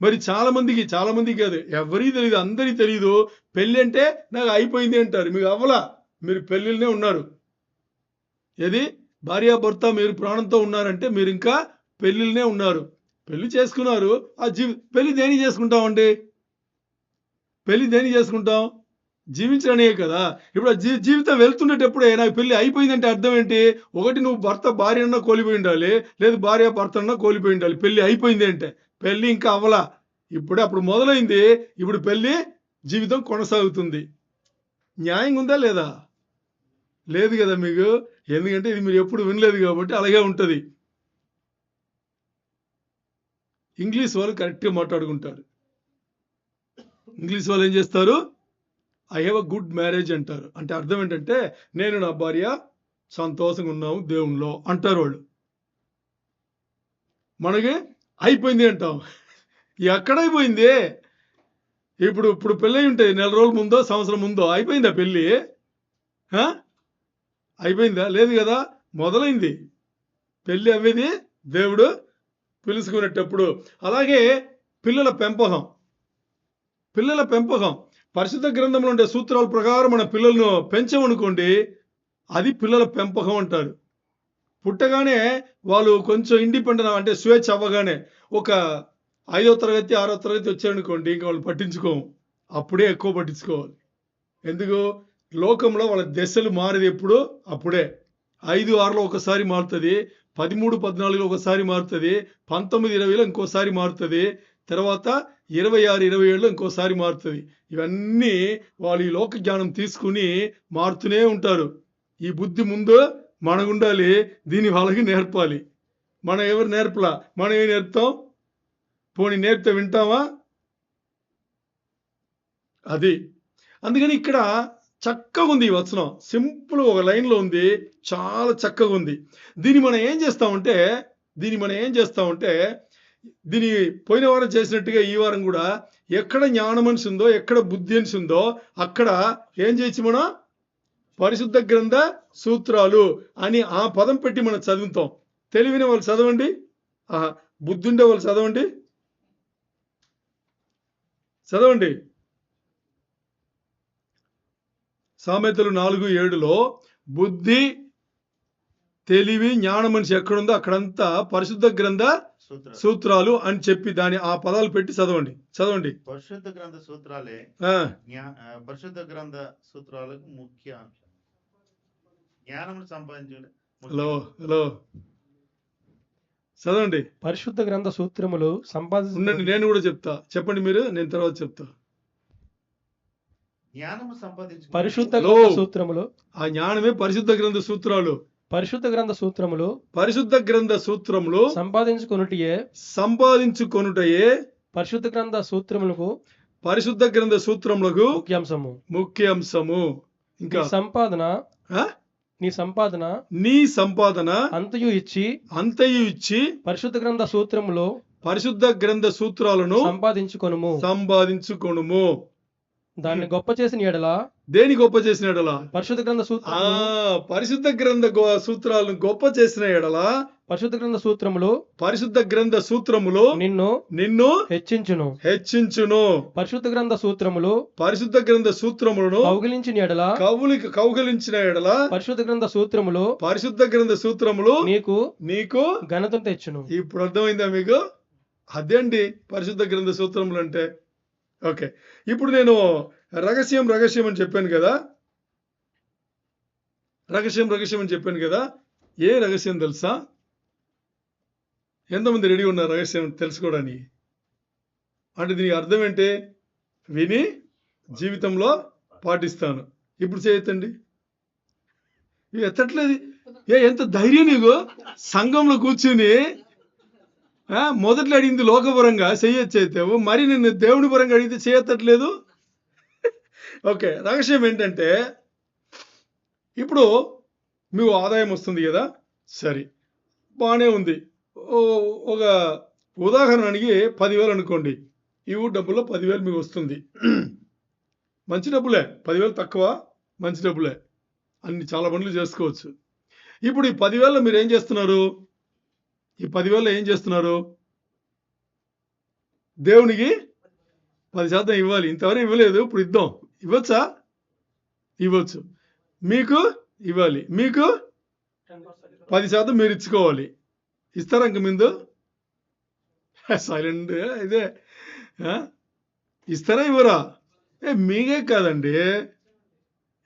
మరి చాలా మందికి కాదు, ఎవరికి తెలియదు, అందరికీ తెలియదు. పెళ్లి అంటే నాకు అయిపోయింది అంటారు. మీకు అవ్వలా, మీరు పెళ్లిలోనే ఉన్నారు. ఏది భార్యాభర్త మీరు ప్రాణంతో ఉన్నారంటే మీరు ఇంకా పెళ్లిలోనే ఉన్నారు. పెళ్లి చేసుకున్నారు. పెళ్లి దేనికి చేసుకుంటామండి? పెళ్లి దేనికి చేసుకుంటాం? జీవించడానికే కదా. ఇప్పుడు జీవితం వెళ్తుండేటప్పుడే నాకు పెళ్లి అయిపోయిందంటే అర్థం ఏంటి? ఒకటి నువ్వు భార్య అన్నా కోల్పోయి ఉండాలి, లేదు భార్య భర్త అన్నా కోల్పోయి ఉండాలి. పెళ్లి అయిపోయింది అంటే. పెళ్లి ఇంకా అవ్వలా, ఇప్పుడే అప్పుడు మొదలైంది. ఇప్పుడు పెళ్లి జీవితం కొనసాగుతుంది. న్యాయంగా ఉందా లేదా? లేదు కదా మీకు. ఎందుకంటే ఇది మీరు ఎప్పుడు వినలేదు కాబట్టి అలాగే ఉంటది. ఇంగ్లీష్ వాళ్ళు కరెక్ట్గా మాట్లాడుకుంటారు. ఇంగ్లీష్ వాళ్ళు ఏం చేస్తారు? I have a good marriage అంటారు. అంటే అర్థం ఏంటంటే నేను నా భార్య సంతోషంగా ఉన్నాము దేవునిలో అంటారు వాళ్ళు. మనకి అయిపోయింది అంటాం. ఎక్కడైపోయింది? ఇప్పుడు పెళ్ళి ఉంటాయి, నెల రోజుల ముందో సంవత్సరం ముందో అయిపోయిందా పెళ్ళి? అయిపోయిందా? లేదు కదా. మొదలైంది పెళ్ళి అవ్వేది దేవుడు పిలుచుకునేటప్పుడు. అలాగే పిల్లల పెంపకం పరిశుద్ధ గ్రంథంలో ఉండే సూత్రాల ప్రకారం మన పిల్లలను పెంచమనుకోండి, అది పిల్లల పెంపకం అంటారు. పుట్టగానే వాళ్ళు కొంచెం ఇండిపెండెంట్ అంటే స్వేచ్ఛ అవ్వగానే ఒక 5వ తరగతి 6వ తరగతి వచ్చారనుకోండి, ఇంకా వాళ్ళు పట్టించుకోము. అప్పుడే ఎక్కువ పట్టించుకోవాలి. ఎందుకు? లోకంలో వాళ్ళ దశలు మారేది ఎప్పుడు? అప్పుడే. 5, 6లో ఒకసారి మారుతుంది, 13, 14లో ఒకసారి మారుతుంది, 19, 20లో ఇంకోసారి మారుతుంది, తర్వాత 26, 27లో ఇంకోసారి మారుతుంది. ఇవన్నీ వాళ్ళు ఈ లోక జ్ఞానం తీసుకుని మారుతూనే ఉంటారు. ఈ బుద్ధి ముందు మనకుండాలి, దీన్ని వాళ్ళకి నేర్పాలి. మనం ఎవరు నేర్పలా, మనం ఏం నేర్పుతాం? పోనీ నేర్పితే వింటామా? అది. అందుకని ఇక్కడ చక్కగా ఉంది ఈ వచనం. సింపుల్ ఒక లైన్లో ఉంది, చాలా చక్కగా ఉంది. దీన్ని మనం ఏం చేస్తామంటే దీన్ని పోయిన వారం చేసినట్టుగా ఈ వారం కూడా ఎక్కడ జ్ఞాన మనిషి ఉందో, ఎక్కడ బుద్ధి మనిషి ఉందో అక్కడ ఏం చేయొచ్చు? మనం పరిశుద్ధ గ్రంథ సూత్రాలు అని ఆ పదం పెట్టి మనం చదువుతాం. తెలివిన వాళ్ళు చదవండి, బుద్ధి ఉండే వాళ్ళు చదవండి. సామెతలు 4:7లో బుద్ధి, తెలివి, జ్ఞాన మనిషి ఎక్కడుందో అక్కడంతా పరిశుద్ధ గ్రంథ సూత్రాలు అని చెప్పి దాని ఆ పదాలు పెట్టి చదవండి. పరిశుద్ధ గ్రంథ సూత్రాలే పరిశుద్ధ గ్రంథ సూత్రాలకు ముఖ్య అంశం. జ్ఞానం సంపాదించడం. హలో చదవండి. పరిశుద్ధ గ్రంథ సూత్రములు ఉండండి, నేను కూడా చెప్తా. చెప్పండి మీరు, నేను తర్వాత చెప్తా. జ్ఞానము సంపాదించు పరిశుద్ధ గ్రంథ సూత్రములు, ఆ జ్ఞానమే పరిశుద్ధ గ్రంథ సూత్రాలు. పరిశుద్ధ గ్రంథ సూత్రములు సంపాదించుకొనుటయే పరిశుద్ధ గ్రంథ సూత్రములకు ముఖ్య అంశము. ఇంకా నీ సంపాదన అంతయు ఇచ్చి పరిశుద్ధ గ్రంథ సూత్రాలను సంపాదించుకొనుము. దాన్ని గొప్ప చేసిన ఎడల, దేని గొప్ప చేసిన ఎడల? పరిశుద్ధ గ్రంథ సూత్రాలను గొప్ప చేసిన ఎడల పరిశుద్ధ గ్రంథ సూత్రములు నిన్ను హెచ్చించును. పరిశుద్ధ గ్రంథ సూత్రములను కౌగిలించిన ఎడల పరిశుద్ధ గ్రంథ సూత్రములు నీకు ఘనత తెచ్చును. ఇప్పుడు అర్థమైందా మీకు? అదేంటి పరిశుద్ధ గ్రంథ సూత్రములు అంటే. ఓకే, ఇప్పుడు నేను రహస్యం అని చెప్పాను కదా. ఏ రహస్యం తెలుసా? ఎంతమంది రెడీ ఉన్నారు రహస్యం తెలుసుకోవడానికి? అంటే దీనికి అర్థం ఏంటి? విని జీవితంలో పాటిస్తాను. ఇప్పుడు చేయొద్దండి. ఎత్తట్లేదు. ఎంత ధైర్యం నీకు! సంఘంలో కూర్చుని మొదట్లో అడిగింది లోకపరంగా చెయ్యొచ్చేతావు, మరి నిన్ను దేవుని పరంగా అడిగితే చేయత్తట్లేదు. ఓకే, రహస్యం ఏంటంటే ఇప్పుడు మీకు ఆదాయం వస్తుంది కదా, సరే బాగానే ఉంది. ఒక ఉదాహరణకి 10,000 అనుకోండి, ఈ డబ్బులో 10,000 మీకు వస్తుంది. మంచి డబ్బులే, 10,000 తక్కువ, మంచి డబ్బులే, అన్ని చాలా పనులు చేసుకోవచ్చు. ఇప్పుడు ఈ 10,000లో మీరు ఏం చేస్తున్నారు? ఈ 10,000లో ఏం చేస్తున్నారు? దేవునికి 10% ఇవ్వాలి. ఇంతవరకు ఇవ్వలేదు, ఇప్పుడు ఇద్దాం. ఇవ్వచ్చా? ఇవ్వచ్చు. మీకు ఇవ్వాలి, మీకు 10% మీరు ఇచ్చుకోవాలి. ఇస్తారా? ఇంక ముందు సైలెంట్ ఇదే ఇస్తారా ఇవ్వరా? మీకే కాదండి,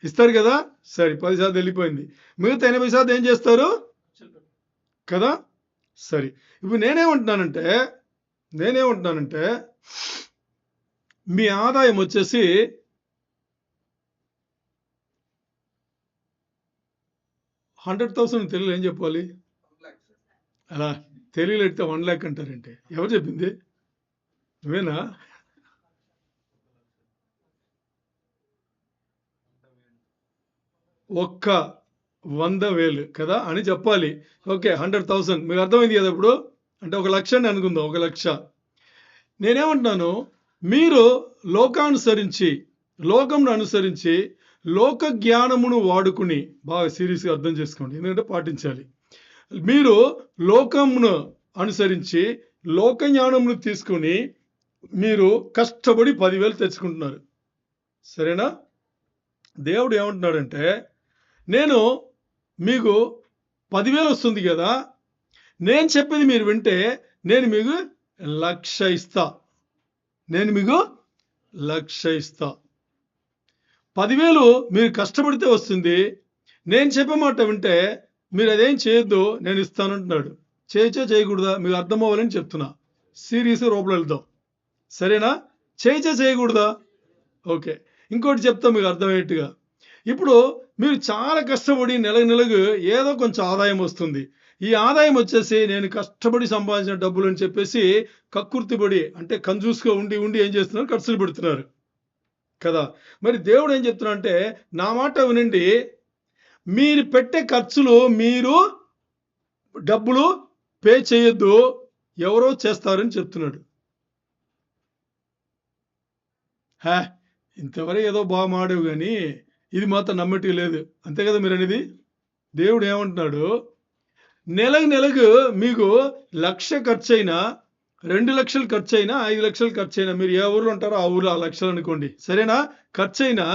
ఇస్తారు కదా, సరే 10% వెళ్ళిపోయింది. మిగతా 80% ఏం చేస్తారు కదా? సరే, ఇప్పుడు నేనేమంటున్నానంటే మీ ఆదాయం వచ్చేసి 100,000 తెలుగులో ఏం చెప్పాలి? అలా తెలుగులో ఎడితే 1 lakh అంటారంటే ఎవరు చెప్పింది? నువ్వేనా? ఒక్క 100,000 కదా అని చెప్పాలి. ఓకే, 100,000 మీకు అర్థమైంది కదా ఇప్పుడు? అంటే 1,00,000 అని అనుకుందాం, 1,00,000. నేనేమంటున్నాను, మీరు లోకంను అనుసరించి లోక జ్ఞానమును వాడుకుని, బాగా సీరియస్గా అర్థం చేసుకోండి, ఎందుకంటే పాటించాలి. మీరు లోకమును అనుసరించి లోక జ్ఞానమును తీసుకుని మీరు కష్టపడి 10,000 తెచ్చుకుంటున్నారు, సరేనా? దేవుడు ఏమంటున్నాడంటే, నేను మీకు 10,000 వస్తుంది కదా, నేను చెప్పేది మీరు వింటే నేను మీకు 1,00,000 ఇస్తా. నేను మీకు 1,00,000 ఇస్తా. 10,000 మీరు కష్టపడితే వస్తుంది. నేను చెప్పే మాట వింటే మీరు అదేం చేయొద్దు, నేను ఇస్తానంటున్నాడు. చేయకూడదా? మీకు అర్థం అవ్వాలని చెప్తున్నా. సీరియస్ రూపంలో వెళ్దాం, సరేనా? చేయకూడదా? ఓకే, ఇంకోటి చెప్తా మీకు అర్థమయ్యేట్టుగా. ఇప్పుడు మీరు చాలా కష్టపడి నెలకు ఏదో కొంచెం ఆదాయం వస్తుంది. ఈ ఆదాయం వచ్చేసి నేను కష్టపడి సంపాదించిన డబ్బులు అని చెప్పేసి కక్కుర్తిపడి, అంటే కంజూస్గా ఉండి ఏం చేస్తున్నారు? ఖర్చులు పెడుతున్నారు కదా. మరి దేవుడు ఏం చెప్తున్నా అంటే, నా మాట వినండి, మీరు పెట్టే ఖర్చులు మీరు డబ్బులు పే చేయొద్దు, ఎవరో చేస్తారని చెప్తున్నాడు. ఇంతవరకు ఏదో బాగా మాడేవు కానీ ఇది మాత్రం నమ్మటం లేదు, అంతే కదా మీరు అనేది? దేవుడు ఏమంటున్నాడు, నెలకు మీకు 1,00,000 ఖర్చు అయినా, 2,00,000 ఖర్చు అయినా, 5,00,000 ఖర్చు అయినా, మీరు ఏ ఊర్లో ఉంటారో ఆ ఊర్లో 1,00,000 అనుకోండి, సరేనా? ఖర్చు అయినా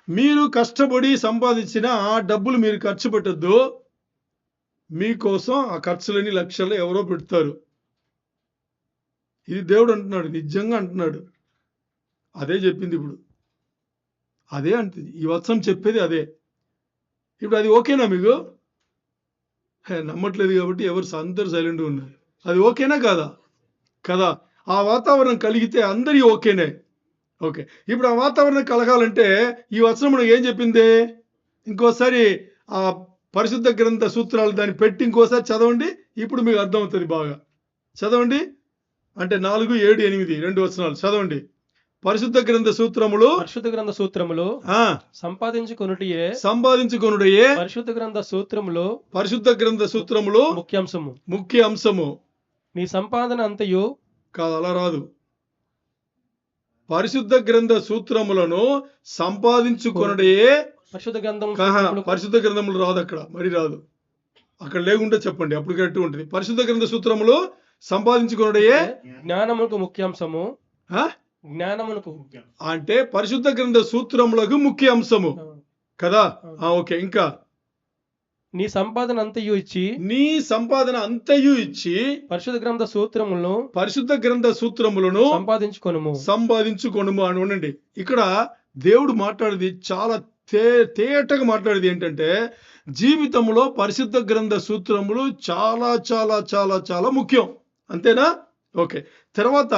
మీరు కష్టపడి సంపాదించిన ఆ డబ్బులు మీరు ఖర్చు పెట్టద్దు. మీకోసం ఆ ఖర్చులని లక్షలు ఎవరో పెడతారు. ఇది దేవుడు అంటున్నాడు, నిజంగా అంటున్నాడు. అదే చెప్పింది ఇప్పుడు, అదే అంటుంది ఈ వచనం చెప్పేది అదే. ఇప్పుడు అది ఓకేనా మీకు? నమ్మట్లేదు కాబట్టి అందరు సైలెంట్గా ఉన్నారు. అది ఓకేనా కాదా? కదా. ఆ వాతావరణం కలిగితే అందరి ఓకేనే. ఓకే, ఇప్పుడు ఆ వాతావరణం కలగాలంటే ఈ వచనం మనకు ఏం చెప్పింది? ఇంకోసారి ఆ పరిశుద్ధ గ్రంథ సూత్రాలు దాన్ని పెట్టి ఇంకోసారి చదవండి, ఇప్పుడు మీకు అర్థమవుతుంది బాగా. చదవండి, అంటే 4, 7, 8 2 వచనాలు చదవండి. పరిశుద్ధ గ్రంథ సూత్రములు సంపాదించుకొనుటయే పరిశుద్ధ గ్రంథ సూత్రములు ముఖ్య అంశము. మీ సంపాదన అంతయు కాదు, అలా రాదు. పరిశుద్ధ గ్రంథ సూత్రములను సంపాదించుకొనుటయే పరిశుద్ధ గ్రంథములు రాదు, అక్కడ మరి రాదు, అక్కడ లేకుండా చెప్పండి, అప్పుడు కరెక్ట్ ఉంటుంది. పరిశుద్ధ గ్రంథ సూత్రములు సంపాదించుకొనుటయే జ్ఞానమునకు ముఖ్యాంశము. అంటే పరిశుద్ధ గ్రంథ సూత్రములకు ముఖ్య అంశము కదా. ఓకే, ఇంకా నీ సంపాదన అంతయు ఇచ్చి పరిశుద్ధ గ్రంథ సూత్రములను సంపాదించుకొనుము అని ఉండండి. ఇక్కడ దేవుడు మాట్లాడేది చాలా తేటగా మాట్లాడేది ఏంటంటే, జీవితంలో పరిశుద్ధ గ్రంథ సూత్రములు చాలా చాలా చాలా చాలా ముఖ్యం, అంతేనా? ఓకే, తర్వాత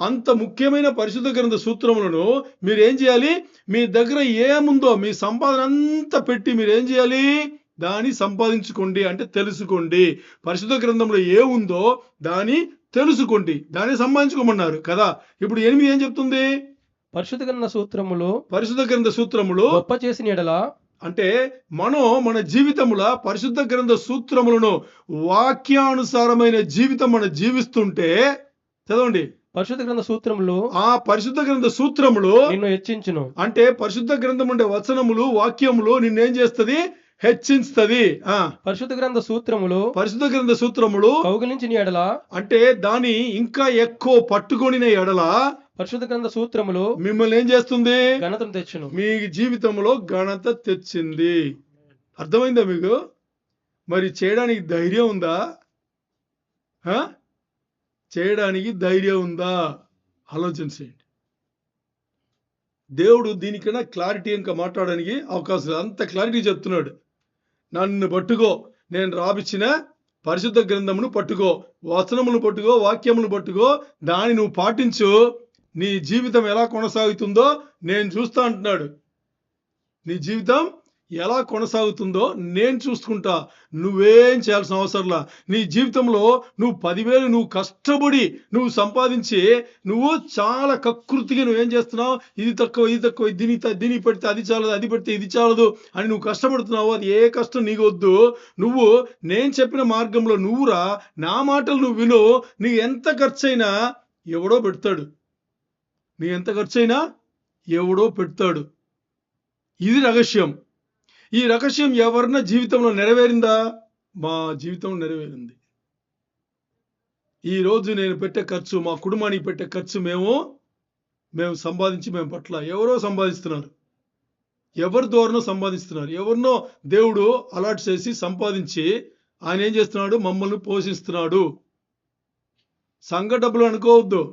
అంత ముఖ్యమైన పరిశుద్ధ గ్రంథ సూత్రములను మీరు ఏం చేయాలి? మీ దగ్గర ఏముందో మీ సంపాదన అంతా పెట్టి మీరు ఏం చేయాలి? దాన్ని సంపాదించుకోండి, అంటే తెలుసుకోండి. పరిశుద్ధ గ్రంథంలో ఏముందో దాన్ని తెలుసుకోండి, దాన్ని సంపాదించుకోమన్నారు కదా. ఇప్పుడు 8 ఏం చెప్తుంది? పరిశుద్ధ గ్రంథ సూత్రములు గొప్ప చేసిన అంటే మనం మన జీవితంలో పరిశుద్ధ గ్రంథ సూత్రములను వాక్యానుసారమైన జీవితం మనం జీవిస్తుంటే, చదవండి, పరిశుద్ధ గ్రంథ సూత్రములు ఆ పరిశుద్ధ గ్రంథ సూత్రములు నిన్ను హెచ్చించును. అంటే పరిశుద్ధ గ్రంథం ఉండే వచనములు వాక్యములు నిన్నేం చేస్తది? హెచ్చించుతుంది. పరిశుద్ధ గ్రంథ సూత్రములు కౌగిలించిన ఎడల, అంటే దాని ఇంకా ఎక్కువ పట్టుకొనిన ఎడల పరిశుద్ధ గ్రంథ సూత్రములు మిమ్మల్ని ఏం చేస్తుంది? ఘనతను తెచ్చును. మీ జీవితంలో ఘనత తెచ్చింది. అర్థమైందా మీకు? మరి చేయడానికి ధైర్యం ఉందా? చేయడానికి ధైర్యం ఉందా? ఆలోచించండి. దేవుడు దీనికన్నా క్లారిటీ ఇంకా మాట్లాడడానికి అవకాశం లేదు. అంత క్లారిటీ చెప్తున్నాడు. నన్ను పట్టుకో, నేను రాపిచ్చిన పరిశుద్ధ గ్రంథమును పట్టుకో, వచనమును పట్టుకో, వాక్యమును పట్టుకో, దాన్ని నువ్వు పాటించు, నీ జీవితం ఎలా కొనసాగుతుందో నేను చూస్తా అంటున్నాడు. నీ జీవితం ఎలా కొనసాగుతుందో నేను చూసుకుంటా, నువ్వేం చేయాల్సిన అవసరంలా. నీ జీవితంలో నువ్వు 10,000 నువ్వు కష్టపడి నువ్వు సంపాదించి నువ్వు చాలా కకృతిగా నువ్వేం చేస్తున్నావు? ఇది తక్కువ, దీని పెడితే అది చాలదు, అది పెడితే ఇది చాలదు అని నువ్వు కష్టపడుతున్నావు. అది ఏ కష్టం నీకు వద్దు. నువ్వు నేను చెప్పిన మార్గంలో నువ్వురా, నా మాటలు నువ్వు విను. నీకు ఎంత ఖర్చైనా ఎవడో పెడతాడు. నీ ఎంత ఖర్చైనా ఎవడో పెడతాడు. ఇది రహస్యం. ఈ రహస్యం ఎవరన్నా జీవితంలో నెరవేరిందా? మా జీవితంలో నెరవేరింది. ఈరోజు నేను పెట్టే ఖర్చు, మా కుటుంబానికి పెట్టే ఖర్చు మేము సంపాదించి మేము పట్ల ఎవరో సంపాదిస్తున్నారు, ఎవరి ద్వారానో సంపాదిస్తున్నారు. ఎవరినో దేవుడు అలాట్ చేసి సంపాదించి ఆయన ఏం చేస్తున్నాడు? మమ్మల్ని పోషిస్తున్నాడు. సంఘ డబ్బులు అనుకోవద్దు.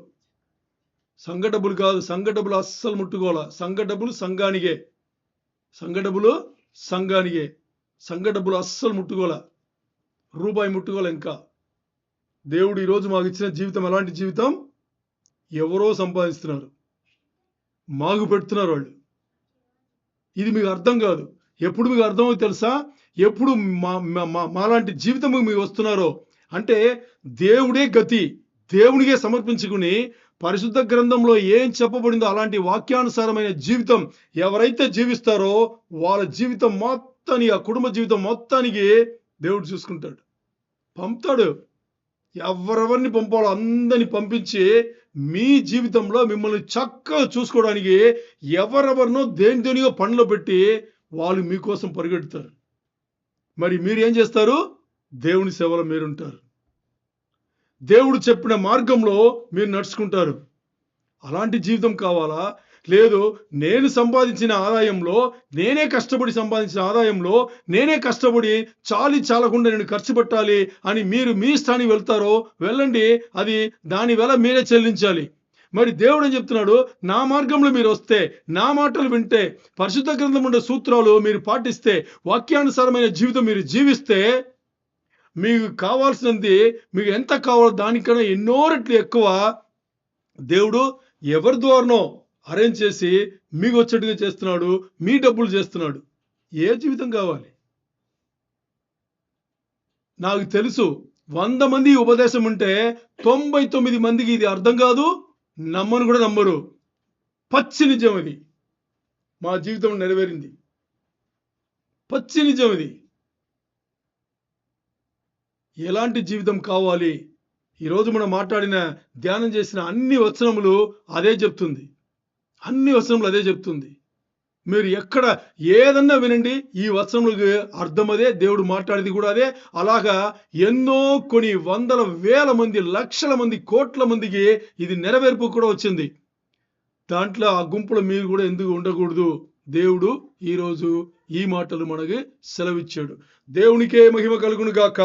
సంఘ డబ్బులు కాదు. సంఘ డబ్బులు అస్సలు ముట్టుకోవాలా. సంఘ డబ్బులు సంఘానికే. సంఘ డబ్బులు అస్సలు ముట్టుకోలే. రూపాయి ముట్టుకోలే. ఇంకా దేవుడు ఈరోజు మాకు ఇచ్చిన జీవితం ఎలాంటి జీవితం? ఎవరో సంపాదిస్తున్నారు, మాకు పెడుతున్నారు వాళ్ళు. ఇది మీకు అర్థం కాదు. ఎప్పుడు మీకు అర్థమో తెలుసా? ఎప్పుడు మాలాంటి జీవితం మీకు వస్తున్నారో అంటే దేవుడే గతి, దేవునికే సమర్పించుకుని పరిశుద్ధ గ్రంథంలో ఏం చెప్పబడిందో అలాంటి వాక్యానుసారమైన జీవితం ఎవరైతే జీవిస్తారో వాళ్ళ జీవితం మొత్తానికి, ఆ కుటుంబ జీవితం మొత్తానికి దేవుడు చూసుకుంటాడు, పంపుతాడు. ఎవరెవరిని పంపాలో అందరిని పంపించి మీ జీవితంలో మిమ్మల్ని చక్కగా చూసుకోవడానికి ఎవరెవరినో దేనిగా పనిలో పెట్టి వాళ్ళు మీకోసం పరిగెడతారు. మరి మీరు ఏం చేస్తారు? దేవుని సేవలో మీరుంటారు. దేవుడు చెప్పిన మార్గంలో మీరు నడుచుకుంటారు. అలాంటి జీవితం కావాలా? లేదు, నేను సంపాదించిన ఆదాయంలో, నేనే కష్టపడి సంపాదించిన ఆదాయంలో నేనే కష్టపడి చాలకుండా నేను ఖర్చు పెట్టాలి అని మీరు మీ స్థానికి వెళ్తారో వెళ్ళండి. అది దాని వెల మీరే చెల్లించాలి. మరి దేవుడు ఏం చెప్తున్నాడు? నా మార్గంలో మీరు వస్తే, నా మాటలు వింటే, పరిశుద్ధ గ్రంథం ఉండే సూత్రాలు మీరు పాటిస్తే, వాక్యానుసారమైన జీవితం మీరు జీవిస్తే, మీకు కావాల్సినది మీకు ఎంత కావాలో దానికన్నా ఎన్నో రెట్లు ఎక్కువ దేవుడు ఎవరి ద్వారానో అరేంజ్ చేసి మీకు వచ్చేట్టుగా చేస్తున్నాడు. మీ డబ్బులు చేస్తున్నాడు. ఏ జీవితం కావాలి? నాకు తెలుసు 100 మంది ఉపదేశం ఉంటే 99 మందికి ఇది అర్థం కాదు, నమ్మను కూడా నమ్మరు. పచ్చి నిజం ఇది. మా జీవితం నెరవేరింది. పచ్చి నిజం ఇది. ఎలాంటి జీవితం కావాలి? ఈరోజు మనం మాట్లాడిన, ధ్యానం చేసిన అన్ని వచనములు అదే చెప్తుంది. అన్ని వచనములు అదే చెప్తుంది. మీరు ఎక్కడ ఏదన్నా వినండి, ఈ వచనములకు అర్థం అదే, దేవుడు మాట్లాడేది కూడా అదే. అలాగా ఎన్నో కొన్ని వందల వేల మంది, లక్షల మంది, కోట్ల మందికి ఇది నెరవేర్పు కూడా వచ్చింది. దాంట్లో ఆ గుంపులో మీరు కూడా ఎందుకు ఉండకూడదు? దేవుడు ఈరోజు ఈ మాటలు మనకి సెలవిచ్చాడు. దేవునికే మహిమ కలుగును గాక.